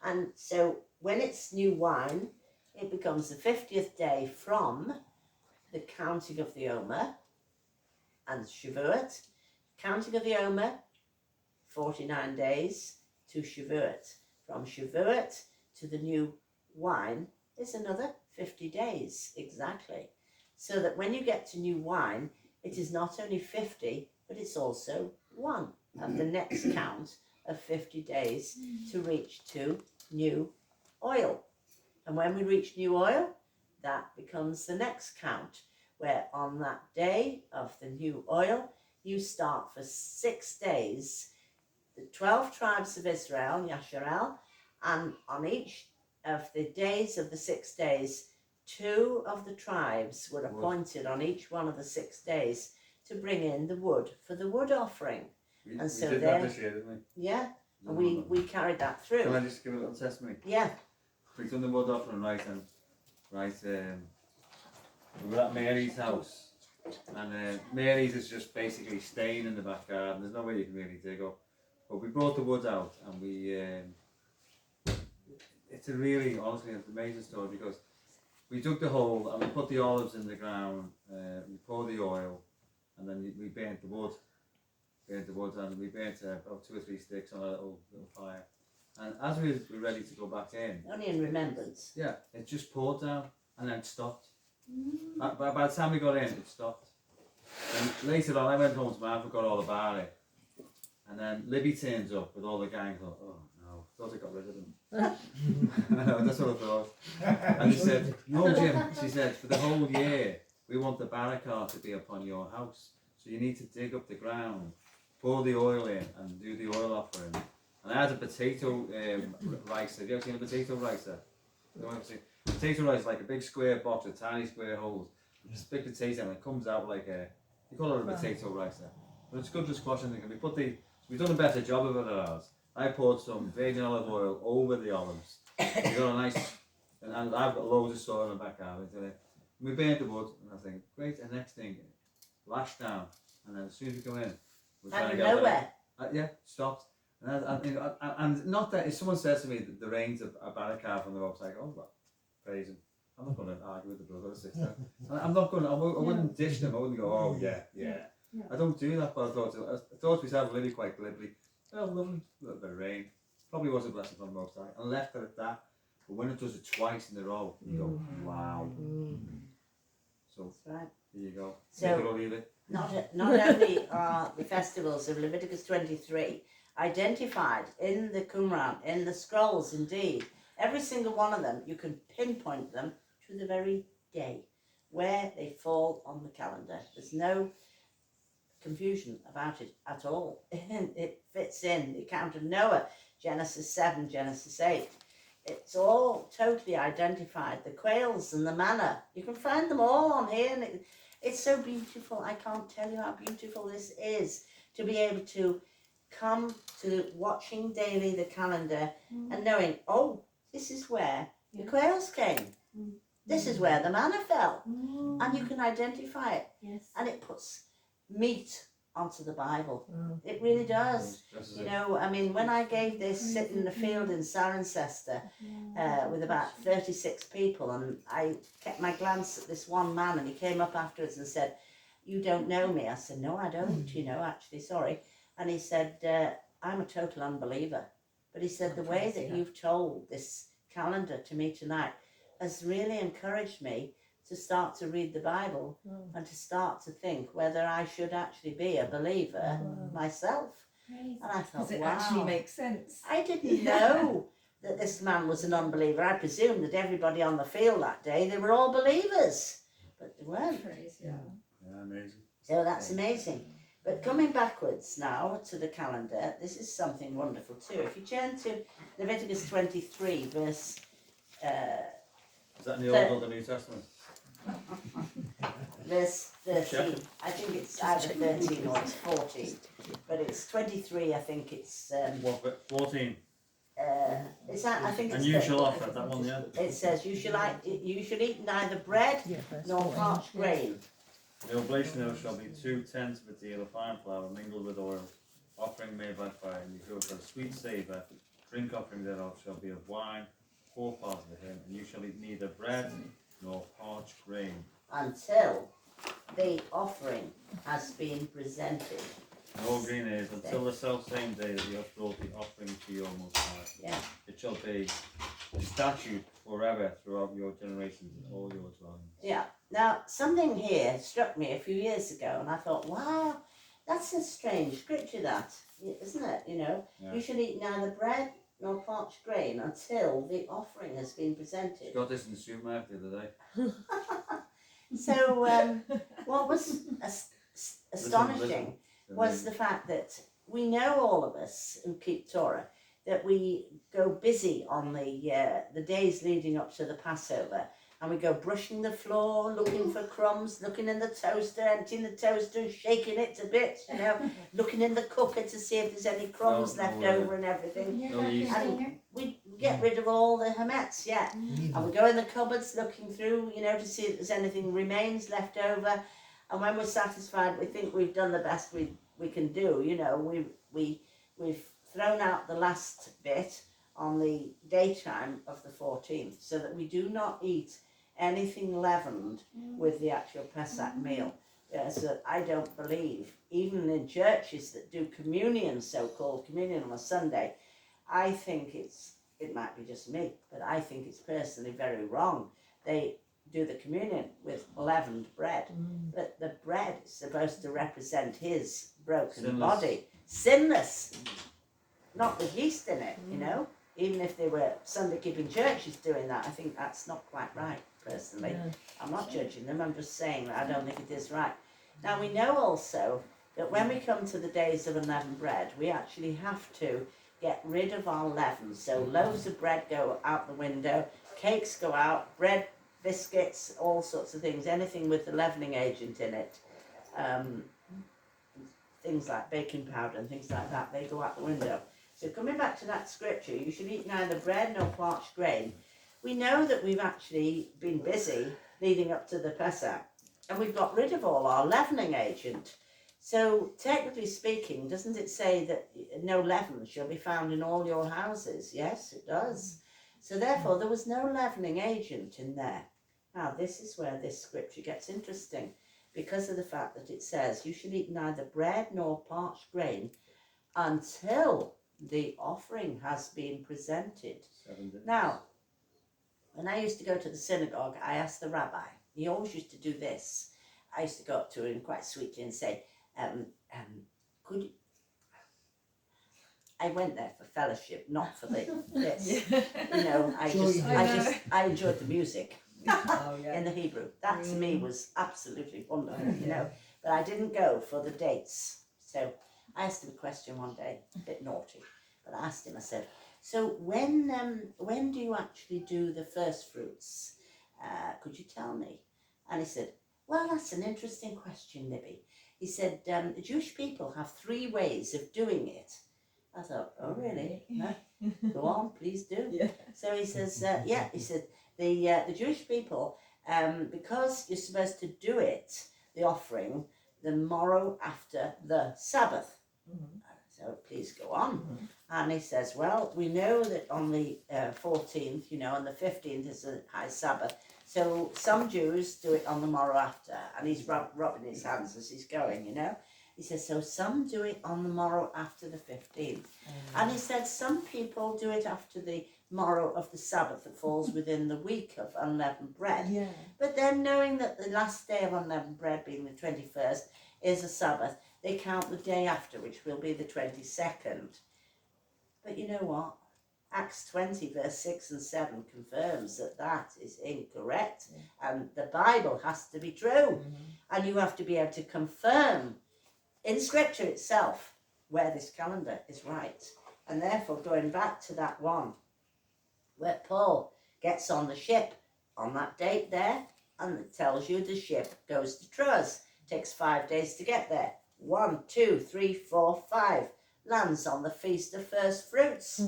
And so when it's new wine, it becomes the 50th day from the counting of the Omer and Shavuot. Counting of the Omer, 49 days to Shavuot. From Shavuot to the new wine is another 50 days exactly. So that when you get to new wine, it is not only 50, but it's also 1 of the next count of 50 days to reach to new oil. And when we reach new oil, that becomes the next count, where on that day of the new oil, you start for 6 days, the 12 tribes of Israel, Yasharel, and on each of the days of the 6 days, 2 of the tribes were appointed on each one of the 6 days to bring in the wood for the wood offering. We so did that this year, didn't we? Yeah, and we carried that through. Can I just give a little testimony? Yeah. We've done the wood offering, right, and we were at Mary's house, And Mary's is just basically staying in the back garden. There's no way you can really dig up. But we brought the wood out, and we it's a really, honestly, it's an amazing story, because we dug the hole and we put the olives in the ground, we poured the oil, and then we burnt the wood. And we burnt about 2 or 3 sticks on a little fire. And as we were ready to go back in, Only in remembrance. yeah, it just poured down and then it stopped. By the time we got in, it stopped. And later on, I went home to my and forgot all about it. And then Libby turns up with all the gang. Thought, oh no, thought I got rid of them. I know, that's what I thought. And she said, no, Jim, she said, for the whole year, we want the barakah to be upon your house. So you need to dig up the ground, pour the oil in, and do the oil offering. And I had a potato ricer. Have you ever seen a potato ricer? No, I've seen. Potato rice is like a big square box with tiny square holes. It's a big potato, and it comes out like a, you call it a potato ricer. But it's good for squashing things. We've done a better job of it than ours. I poured some virgin olive oil over the olives. We got a nice, and I've got loads of soil in the back garden. We burnt the wood, and I think, great, and next thing, lash down. And then as soon as we come in, we're trying to get nowhere. yeah, stopped. And not that, if someone says to me that the rain's a barakah from the rope, like, oh, well, praise him. I'm not going to argue with the brother or sister. I'm not going to, I wouldn't dish them. I wouldn't go, oh, yeah. I don't do that, but I thought to myself, Libby, quite glibly, oh, lovely, a little bit of rain. Probably was a blessing from the Most High. And left it at that. But when it does it twice in a row, you go, wow. So, That's right. here you go. So, make it or leave it. Not only are the festivals of Leviticus 23 identified in the Qumran, in the scrolls indeed, every single one of them, you can pinpoint them to the very day where they fall on the calendar. There's no confusion about it at all. It fits in the account of Noah, Genesis 7, Genesis 8. It's all totally identified. The quails and the manna, you can find them all on here, and it's so beautiful. I can't tell you how beautiful this is, to be able to come to watching daily the calendar and knowing, oh, this is where the quails came. This is where the manna fell. And you can identify it. Yes. And it puts meat onto the Bible. It really does. You know, I mean, when I gave this sitting in the field in Cirencester with about 36 people, and I kept my glance at this one man, and he came up afterwards and said, you don't know me. I said, no, I don't, you know, actually, sorry. And he said, I'm a total unbeliever. But he said, the way that you've told this calendar to me tonight has really encouraged me to start to read the Bible and to start to think whether I should actually be a believer myself. Praise. And I thought, Because it wow. actually makes sense. I didn't know that this man was an unbeliever. I presumed that everybody on the field that day, they were all believers. But they weren't. Praise, Yeah, amazing. So that's amazing. But coming backwards now to the calendar, this is something wonderful too. If you turn to Leviticus 23, verse... Is that in the Old or the New Testament? verse 13. Check. I think it's either 13 or it's 14. But it's 23, I think it's... What bit? 14. I think it's And you shall 13. offer that one, yeah? It says, you shall eat neither bread nor parched grain. The oblation thereof shall be 2 tenths of a deal of fine flour mingled with oil, offering made by fire, and you shall for a sweet savour. Drink offering thereof shall be of wine, 4 parts of him, and you shall eat neither bread nor parched grain. Until the offering has been presented. No green is until the self-same day that you have brought the offering to your Most High. Yeah. It shall be a statute forever throughout your generations and all your dwellings. Yeah. Now, something here struck me a few years ago, and I thought, wow, that's a strange scripture, that, isn't it? You know, Yeah. you should eat neither bread nor parched grain until the offering has been presented. Got this in the supermarket the other day. So, what was astonishing was the fact that we know, all of us who keep Torah, that we go busy on the days leading up to the Passover, and we go brushing the floor, looking for crumbs, looking in the toaster, emptying the toaster, shaking it to bits, you know, looking in the cooker to see if there's any crumbs left over and everything. No yeast. And we get rid of all the hametz, and we go in the cupboards looking through, you know, to see if there's anything remains left over. And when we're satisfied, we think we've done the best we can do. You know, we've thrown out the last bit on the daytime of the 14th, so that we do not eat anything leavened with the actual Pesach meal. So I don't believe, even in churches that do communion, so-called communion on a Sunday, I think it might be just me, but I think it's personally very wrong. They do the communion with leavened bread, but the bread is supposed to represent his broken Sinless. body, sinless, not with yeast in it, you know. Even if they were Sunday keeping churches doing that, I think that's not quite right, personally. I'm not judging them, I'm just saying that I don't think it is right. Now we know also that when we come to the days of unleavened bread, we actually have to get rid of our leaven. So loaves of bread go out the window, cakes go out, bread, biscuits, all sorts of things, anything with the leavening agent in it. Things like baking powder and things like that, they go out the window. So coming back to that scripture, you should eat neither bread nor parched grain. We know that we've actually been busy leading up to the Pesach, and we've got rid of all our leavening agent. So technically speaking, doesn't it say that no leaven shall be found in all your houses? Yes, it does. So therefore there was no leavening agent in there. Now this is where this scripture gets interesting, because of the fact that it says you should eat neither bread nor parched grain until the offering has been presented. 7 days. Now, when I used to go to the synagogue, I asked the rabbi, he always used to do this. I used to go up to him quite sweetly and say, could you... I went there for fellowship, not for this. You know, I enjoyed the music in the Hebrew. That to me was absolutely wonderful, you know. But I didn't go for the dates. So I asked him a question one day, a bit naughty, but I asked him, I said, so when do you actually do the first fruits? Could you tell me? And he said, well, that's an interesting question, Libby. He said, the Jewish people have 3 ways of doing it. I thought, oh, really? Huh? Go on, please do. Yeah. So he says, he said, the Jewish people, because you're supposed to do it, the offering, the morrow after the Sabbath. So please go on. And he says, well, we know that on the 14th, you know, and the 15th is a high Sabbath. So some Jews do it on the morrow after, and he's rubbing his hands as he's going, you know. He says, so some do it on the morrow after the 15th. And he said, some people do it after the morrow of the Sabbath that falls within the week of unleavened bread. Yeah. But then knowing that the last day of unleavened bread, being the 21st, is a Sabbath, they count the day after, which will be the 22nd. But you know what? Acts 20 verse 6 and 7 confirms that that is incorrect. And the Bible has to be true. And you have to be able to confirm in Scripture itself where this calendar is right. And therefore, going back to that one where Paul gets on the ship on that date there, and it tells you the ship goes to Troas. Takes 5 days to get there. 1, 2, 3, 4, 5. Lands on the Feast of First Fruits.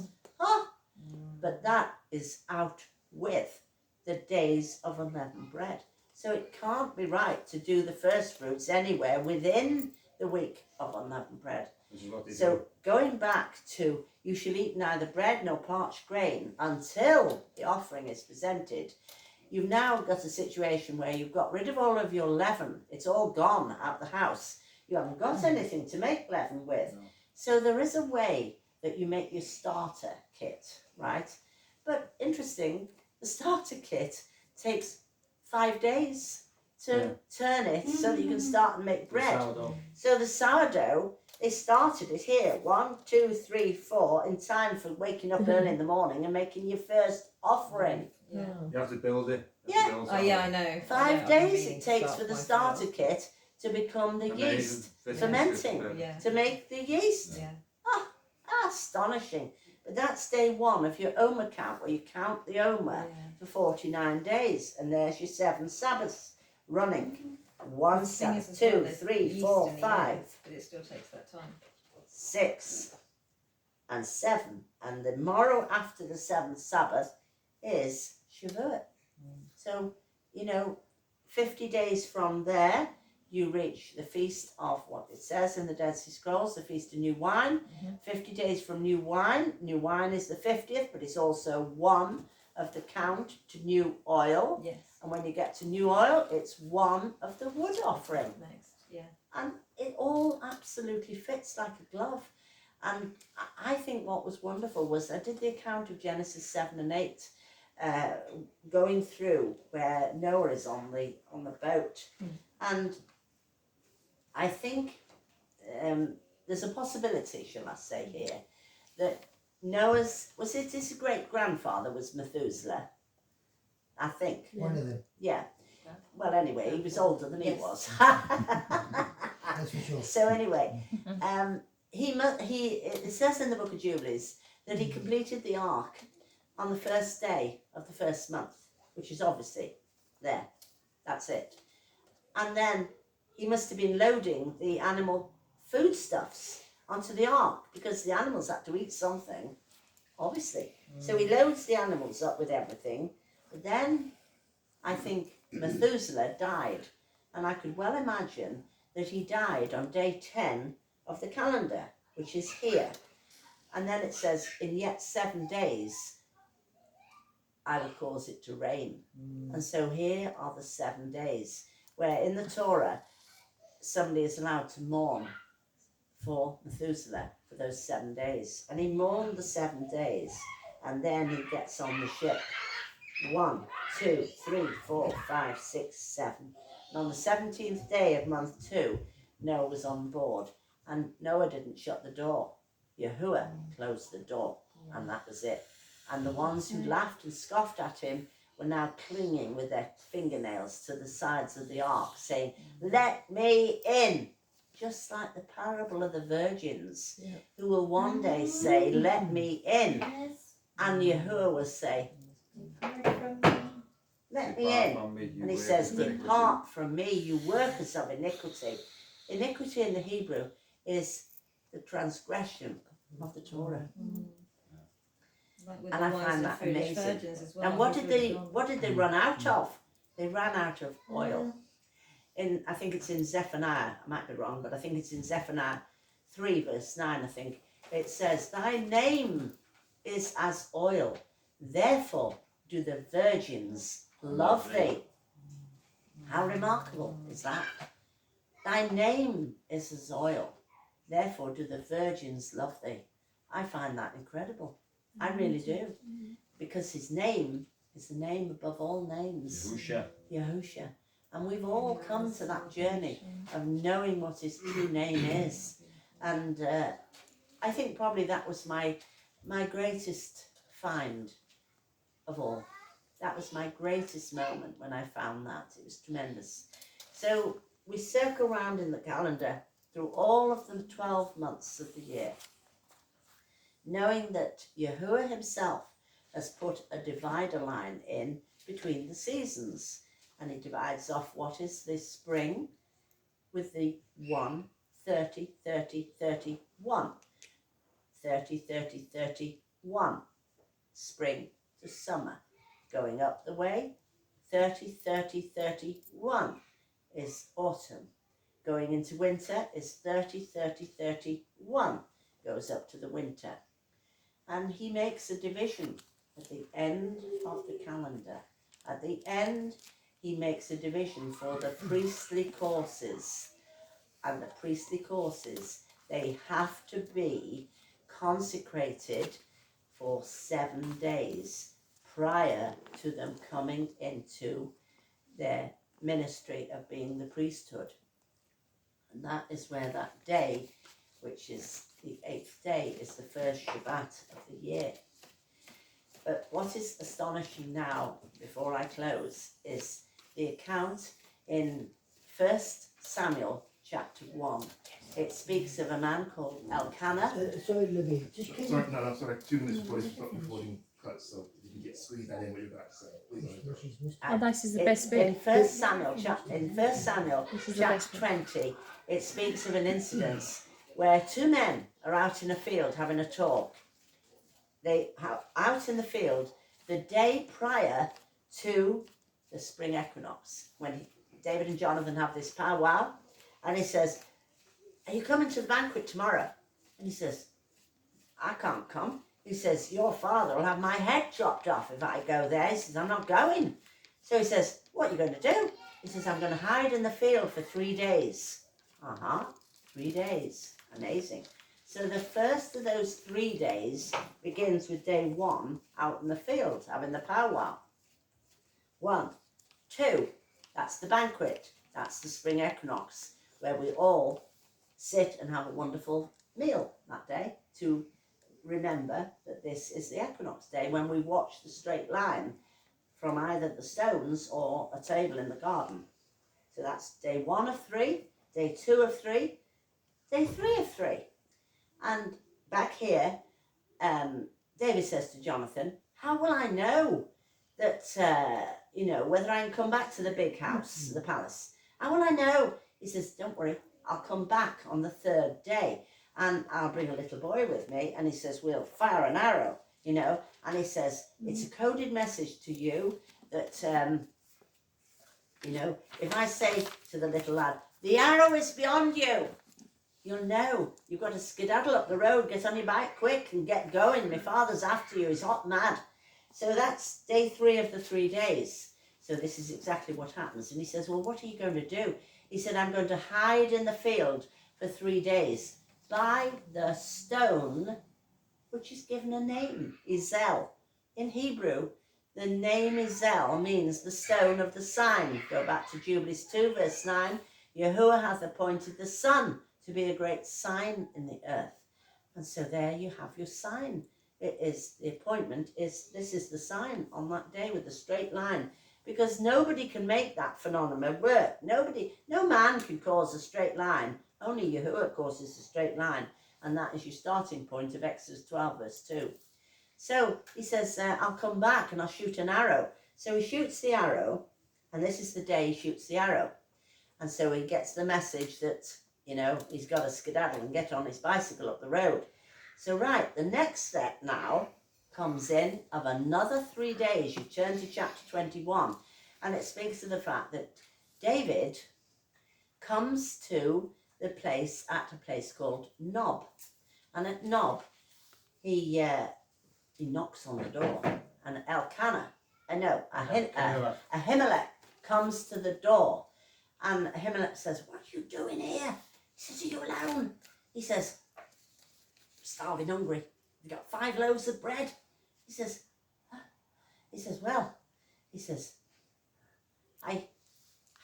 But that is out with the days of unleavened bread. So it can't be right to do the first fruits anywhere within the week of unleavened bread. Which is what they do. So going back to you shall eat neither bread nor parched grain until the offering is presented, you've now got a situation where you've got rid of all of your leaven. It's all gone out the house. You haven't got anything to make leaven with. No. So there is a way that you make your starter kit, right? But interesting, the starter kit takes 5 days to turn it so that you can start and make bread. Sourdough. So the sourdough, they started it here, 1, 2, 3, 4, in time for waking up early in the morning and making your first offering. Yeah. You have to build it. You Yeah. have to build Oh yeah, I know. 5 days it takes for the starter kit to become the Amazing. yeast, This is fermenting, good. Yeah. to make the yeast. Yeah. Astonishing. But that's day 1 of your Omer count, where you count the Omer for 49 days, and there's your 7 Sabbaths running. 1 The thing is Sabbath, as well, 2, there's 3, yeast 4, in the 5, eggs, but it still takes that time. 6, and 7. And the morrow after the 7th Sabbath is Shavuot. So, 50 days from there, you reach the feast of what it says in the Dead Sea Scrolls, the Feast of New Wine. 50 days from new wine. New wine is the 50th, but it's also one of the count to new oil. Yes. And when you get to new oil, it's one of the wood offering. Next. Yeah. And it all absolutely fits like a glove. And I think what was wonderful was I did the account of Genesis 7 and 8, going through where Noah is on the boat. And I think there's a possibility, shall I say here, that Noah's, his great grandfather was Methuselah, I think. One of them, Yeah. Well, anyway, he was older than he Yes. was. that's for sure. So anyway, it says in the Book of Jubilees that he completed the ark on the first day of the first month, which is obviously there. That's it. And then he must have been loading the animal foodstuffs onto the ark because the animals had to eat something, obviously. So he loads the animals up with everything. But then I think Methuselah died. And I could well imagine that he died on day 10 of the calendar, which is here. And then it says, in yet 7 days, I will cause it to rain. And so here are the 7 days, where in the Torah, somebody is allowed to mourn for Methuselah for those 7 days. And he mourned the 7 days, and then he gets on the ship. 1, 2, 3, 4, 5, 6, 7. And on the 17th day of month 2, Noah was on board. And Noah didn't shut the door. Yahuwah closed the door, and that was it. And the ones who laughed and scoffed at him were now clinging with their fingernails to the sides of the ark, saying, "Let me in!" Just like the parable of the virgins, who will one day say, "Let me in." Yes. And Yahuwah will say, Depart from me. "Let me Depart in." from me, you And he workers says, of iniquity. "Depart from me, you workers of iniquity." Iniquity in the Hebrew is the transgression of the Torah. Like with And the I wise find and that foolish amazing. virgins as well. And what who've did really they gone- what did they run out of? They ran out of oil. I think it's in Zephaniah, I might be wrong, but I think it's in Zephaniah 3 verse 9, I think. It says, "Thy name is as oil, therefore do the virgins love thee." How remarkable is that? Thy name is as oil, therefore do the virgins love thee. I find that incredible. I really do. Because his name is the name above all names. Yahusha. Yahusha. And we've all come to that journey of knowing what his true name is. And I think probably that was my greatest find of all. That was my greatest moment when I found that. It was tremendous. So we circle around in the calendar through all of the 12 months of the year, knowing that Yahuwah himself has put a divider line in between the seasons. And he divides off what is the spring with the 1, 30, 30, 31. 30, 30, 31. Spring to summer. Going up the way, 30, 30, 31 is autumn. Going into winter is 30, 30, 31. Goes up to the winter. And he makes a division at the end of the calendar. At the end, he makes a division for the priestly courses. And the priestly courses, they have to be consecrated for 7 days prior to them coming into their ministry of being the priesthood. And that is where that day, which is the 8th day, is the first Shabbat of the year. But what is astonishing now, before I close, is the account in 1 Samuel chapter 1. It speaks of a man called Elkanah. Sorry, Libby, just can Sorry, no, I'm sorry. 2 minutes before this recording cuts, so you can get squeeze that in what you're about to say. Please. you... She's missed Oh, this is the In- best bit. In 1 Samuel This is the best chapter bit. 20, it speaks of an incident where 2 men are out in a field having a talk. They are out in the field the day prior to the spring equinox, when David and Jonathan have this powwow, and he says, "Are you coming to the banquet tomorrow?" And he says, "I can't come." He says, "Your father will have my head chopped off if I go there." He says, "I'm not going." So he says, "What are you going to do?" He says, "I'm going to hide in the field for 3 days." 3 days. Amazing. So the first of those 3 days begins with day 1 out in the field, having the powwow. 1, 2, that's the banquet. That's the spring equinox, where we all sit and have a wonderful meal that day to remember that this is the equinox day, when we watch the straight line from either the stones or a table in the garden. So that's day 1 of 3, day 2 of 3, day 3 of 3. And back here, David says to Jonathan, "How will I know that, whether I can come back to the big house, the palace? How will I know?" He says, "Don't worry, I'll come back on the 3rd day and I'll bring a little boy with me." And he says, "We'll fire an arrow, And he says, "It's a coded message to you that, if I say to the little lad, 'The arrow is beyond you,' you'll know. You've got to skedaddle up the road, get on your bike quick and get going. My father's after you, he's hot mad." So that's day 3 of the 3 days. So this is exactly what happens. And he says, "Well, what are you going to do?" He said, "I'm going to hide in the field for 3 days by the stone, which is given a name, Ezel." In Hebrew, the name Ezel means the stone of the sign. Go back to Jubilees 2, verse 9. Yahuwah hath appointed the sun to be a great sign in the earth. And so there you have your sign. It is, the appointment is, this is the sign on that day with the straight line. Because nobody can make that phenomenon work. No man can cause a straight line. Only Yahuwah causes a straight line. And that is your starting point of Exodus 12, verse 2. So he says, "I'll come back and I'll shoot an arrow." So he shoots the arrow, and this is the day he shoots the arrow. And so he gets the message that, he's got to skedaddle and get on his bicycle up the road. So the next step now comes in of another 3 days. You turn to chapter 21, and it speaks of the fact that David comes to a place called Nob. And at Nob, he knocks on the door, and Ahimelech comes to the door, and Ahimelech says, "What are you doing here?" He says, "Are you alone?" He says, "I'm starving, hungry. We've got 5 loaves of bread." He says, "Huh?" He says, I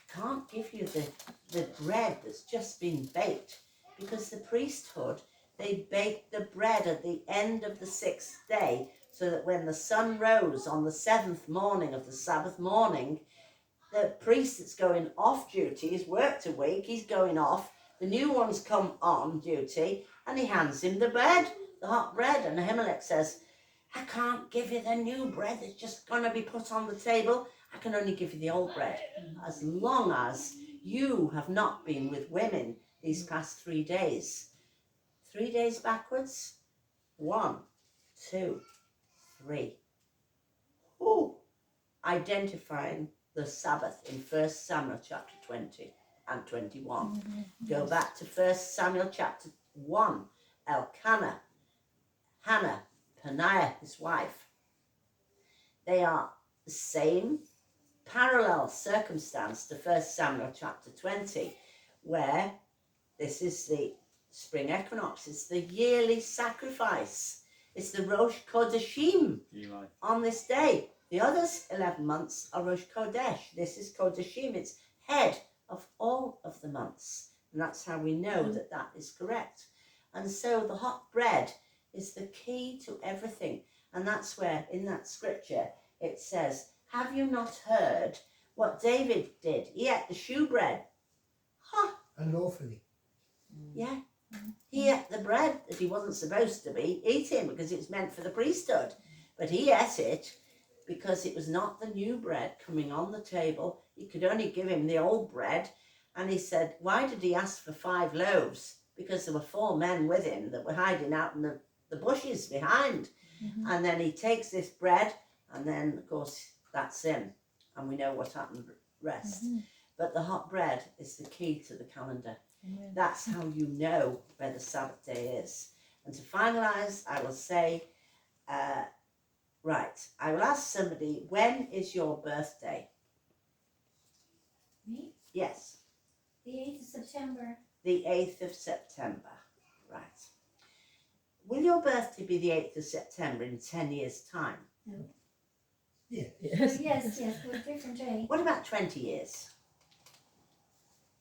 can't give you the bread that's just been baked, because the priesthood, they baked the bread at the end of the 6th day, so that when the sun rose on the 7th morning of the Sabbath morning, the priest that's going off duty, he's worked a week, he's going off, the new one's come on duty, and he hands him the bread, the hot bread. And Ahimelech says, "I can't give you the new bread that's just going to be put on the table. I can only give you the old bread, as long as you have not been with women these past 3 days." 3 days backwards. 1, 2, 3. Identifying the Sabbath in 1 Samuel chapter 20 and 21. Go back to 1 Samuel chapter 1. Elkanah, Hannah, Peninnah, his wife. They are the same parallel circumstance to 1 Samuel chapter 20, where this is the spring equinox. It's the yearly sacrifice. It's the Rosh Kodeshim on this day. The others 11 months are Rosh Kodesh. This is Kodeshim. It's head of all of the months. And that's how we know that that is correct. And so the hot bread is the key to everything. And that's where in that scripture it says, "Have you not heard what David did? He ate the shewbread." Unlawfully. Yeah. He ate the bread that he wasn't supposed to be eating, because it's meant for the priesthood. But he ate it because it was not the new bread coming on the table. He could only give him the old bread. And he said, why did he ask for 5 loaves? Because there were 4 men with him that were hiding out in the bushes behind. And then he takes this bread, and then, of course, that's him. And we know what happened rest. But the hot bread is the key to the calendar. Amen. That's how you know where the Sabbath day is. And to finalise, I will say, right, I will ask somebody, when is your birthday? Me? Yes, The 8th of September. the 8th of September. Right. Will your birthday be the 8th of September in 10 years' time? Yeah. Yes. Yes, but a different day. What about 20 years?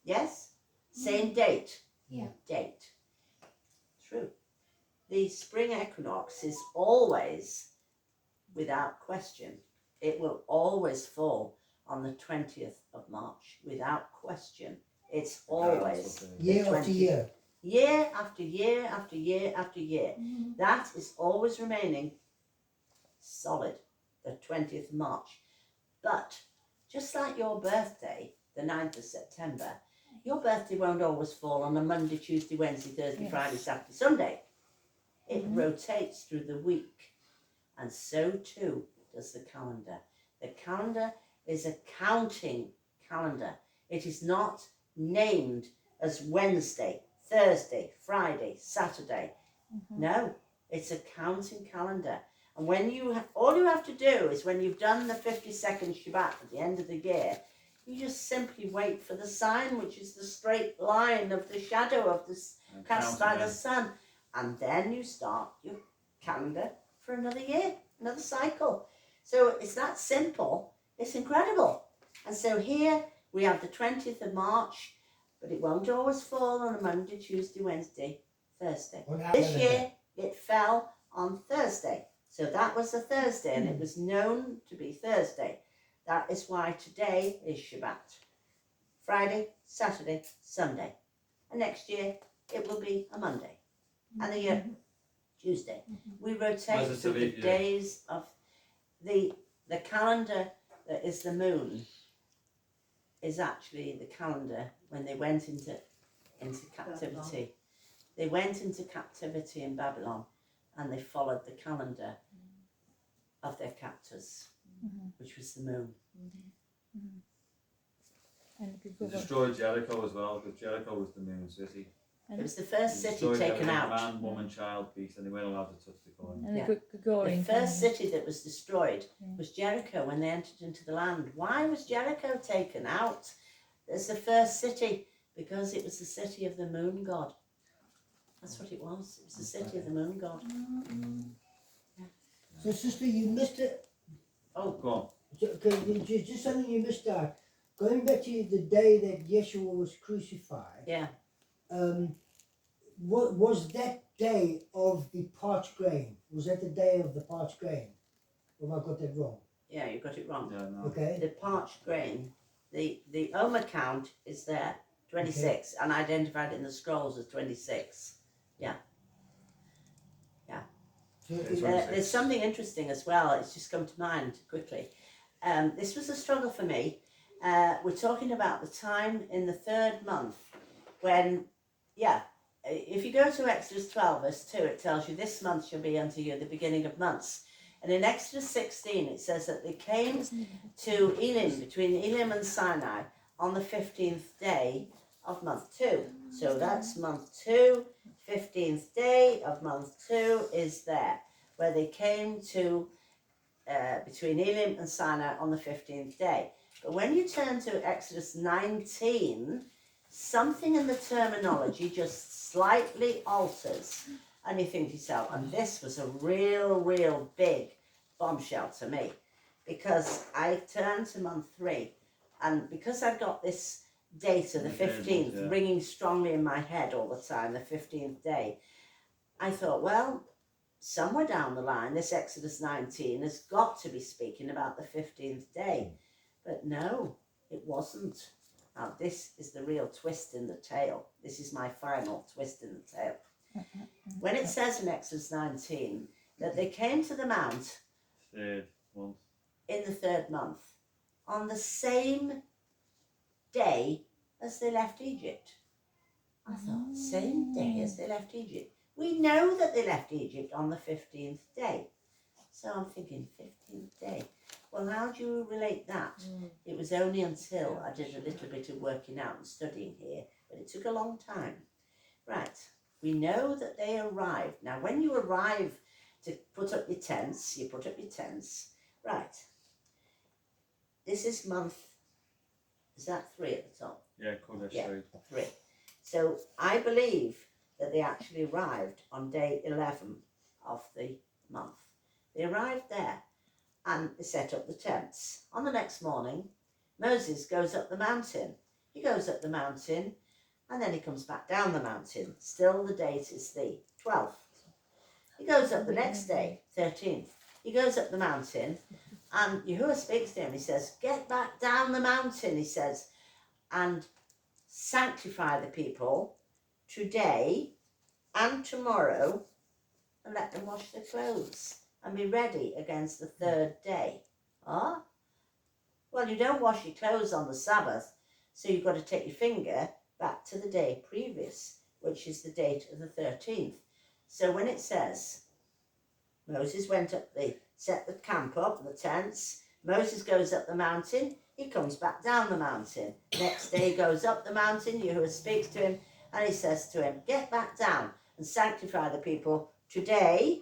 Yes? Same date? Yeah. Date. True. The spring equinox is always, without question, it will always fall on the 20th of March, without question. It's always the Year after 20th. year. Year after year after year after year. Mhm. That is always remaining solid, the 20th of March. But just like your birthday, the 9th of September, your birthday won't always fall on a Monday, Tuesday, Wednesday, Thursday, Yes. Friday, Saturday, Sunday. It Mhm. rotates through the week. And so too does the calendar. The calendar is a counting calendar. It is not named as Wednesday, Thursday, Friday, Saturday. Mhm. No, it's a counting calendar. And when all you have to do is when you've done the 52nd Shabbat at the end of the year, you just simply wait for the sign, which is the straight line of the shadow of the And cast count by the again. sun. And then you start your calendar for another year, another cycle. So it's that simple. It's incredible. And so here we have the 20th of March, but it won't always fall on a Monday, Tuesday, Wednesday, Thursday. On our This calendar. year it fell on Thursday. So that was a Thursday and it was known to be Thursday. That is why today is Shabbat. Friday, Saturday, Sunday. And next year it will be a Monday. And the year Tuesday. We rotate Where's the through the leap year? days of the calendar that is the moon is actually the calendar when they went into captivity. They went into captivity in Babylon and they followed the calendar of their captors, Mhm. which was the moon. And They people were, destroyed Jericho as well, because Jericho was the moon city. It was the first They city destroyed taken everything, out. Man, woman, child, beast, and they weren't allowed to touch the coin. and Yeah. the Gregorian The first calendar. city that was destroyed Yeah. was Jericho when they entered into the land. Why was Jericho taken out as the first city? Because it was the city of the moon god. That's what it was. It was the city of the moon god. So, sister, you missed it. Oh, Go on. Just something you missed out. Going back to the day that Yeshua was crucified. yeah. What was that day of the parched grain? Was that the day of the parched grain? Or have I got that wrong? Yeah, you got it wrong. Yeah, no. Okay. The parched grain, the Omer count is there, 26, and identified in the scrolls as 26. So It's it- right. There's something interesting as well, it's just come to mind quickly. This was a struggle for me. We're talking about the time in the 3rd month when, if you go to Exodus 12 verse 2, it tells you this month shall be unto you the beginning of months. And in Exodus 16 it says that they came to Elim, between Elim and Sinai, on the 15th day of month 2. So that's month 2, 15th day of month 2 is there, where they came to between Elim and Sinai on the 15th day. But when you turn to Exodus 19, something in the terminology just slightly alters. And you think to yourself, and this was a real big bombshell to me, because I turned to month 3, and because I've got this date of the 15th Yeah. ringing strongly in my head all the time, the 15th day, I thought, well, somewhere down the line, this Exodus 19 has got to be speaking about the 15th day. But no, it wasn't. Now, this is the real twist in the tale. This is my final twist in the tale. When it says in Exodus 19 that they came to the mount 3rd month. in the 3rd month on the same day as they left Egypt. I thought, same day as they left Egypt. We know that they left Egypt on the 15th day. So I'm thinking, 15th day. Well, how do you relate that? It was only until I did a little bit of working out and studying here, but it took a long time. Right, we know that they arrived. Now, when you arrive to put up your tents, you put up your tents. Right, this is month, is that 3 at the top? Yeah, Kodesh Yeah. 3. 3. So I believe that they actually arrived on day 11 of the month. They arrived there and they set up the tents. On the next morning, Moses goes up the mountain. He goes up the mountain and then he comes back down the mountain. Still the date is the 12th. He goes up the next day, 13th. He goes up the mountain and Yahuwah speaks to him. He says, get back down the mountain, he says, and sanctify the people today and tomorrow and let them wash their clothes and be ready against the 3rd day. Ah? Well, you don't wash your clothes on the Sabbath, so you've got to take your finger back to the day previous, which is the date of the 13th. So when it says Moses went up set the camp up, the tents, Moses goes up the mountain, he comes back down the mountain. Next day he goes up the mountain, Yahuwah speaks to him, and he says to him, get back down and sanctify the people today,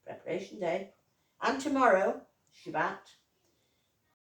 preparation day, and tomorrow, Shabbat,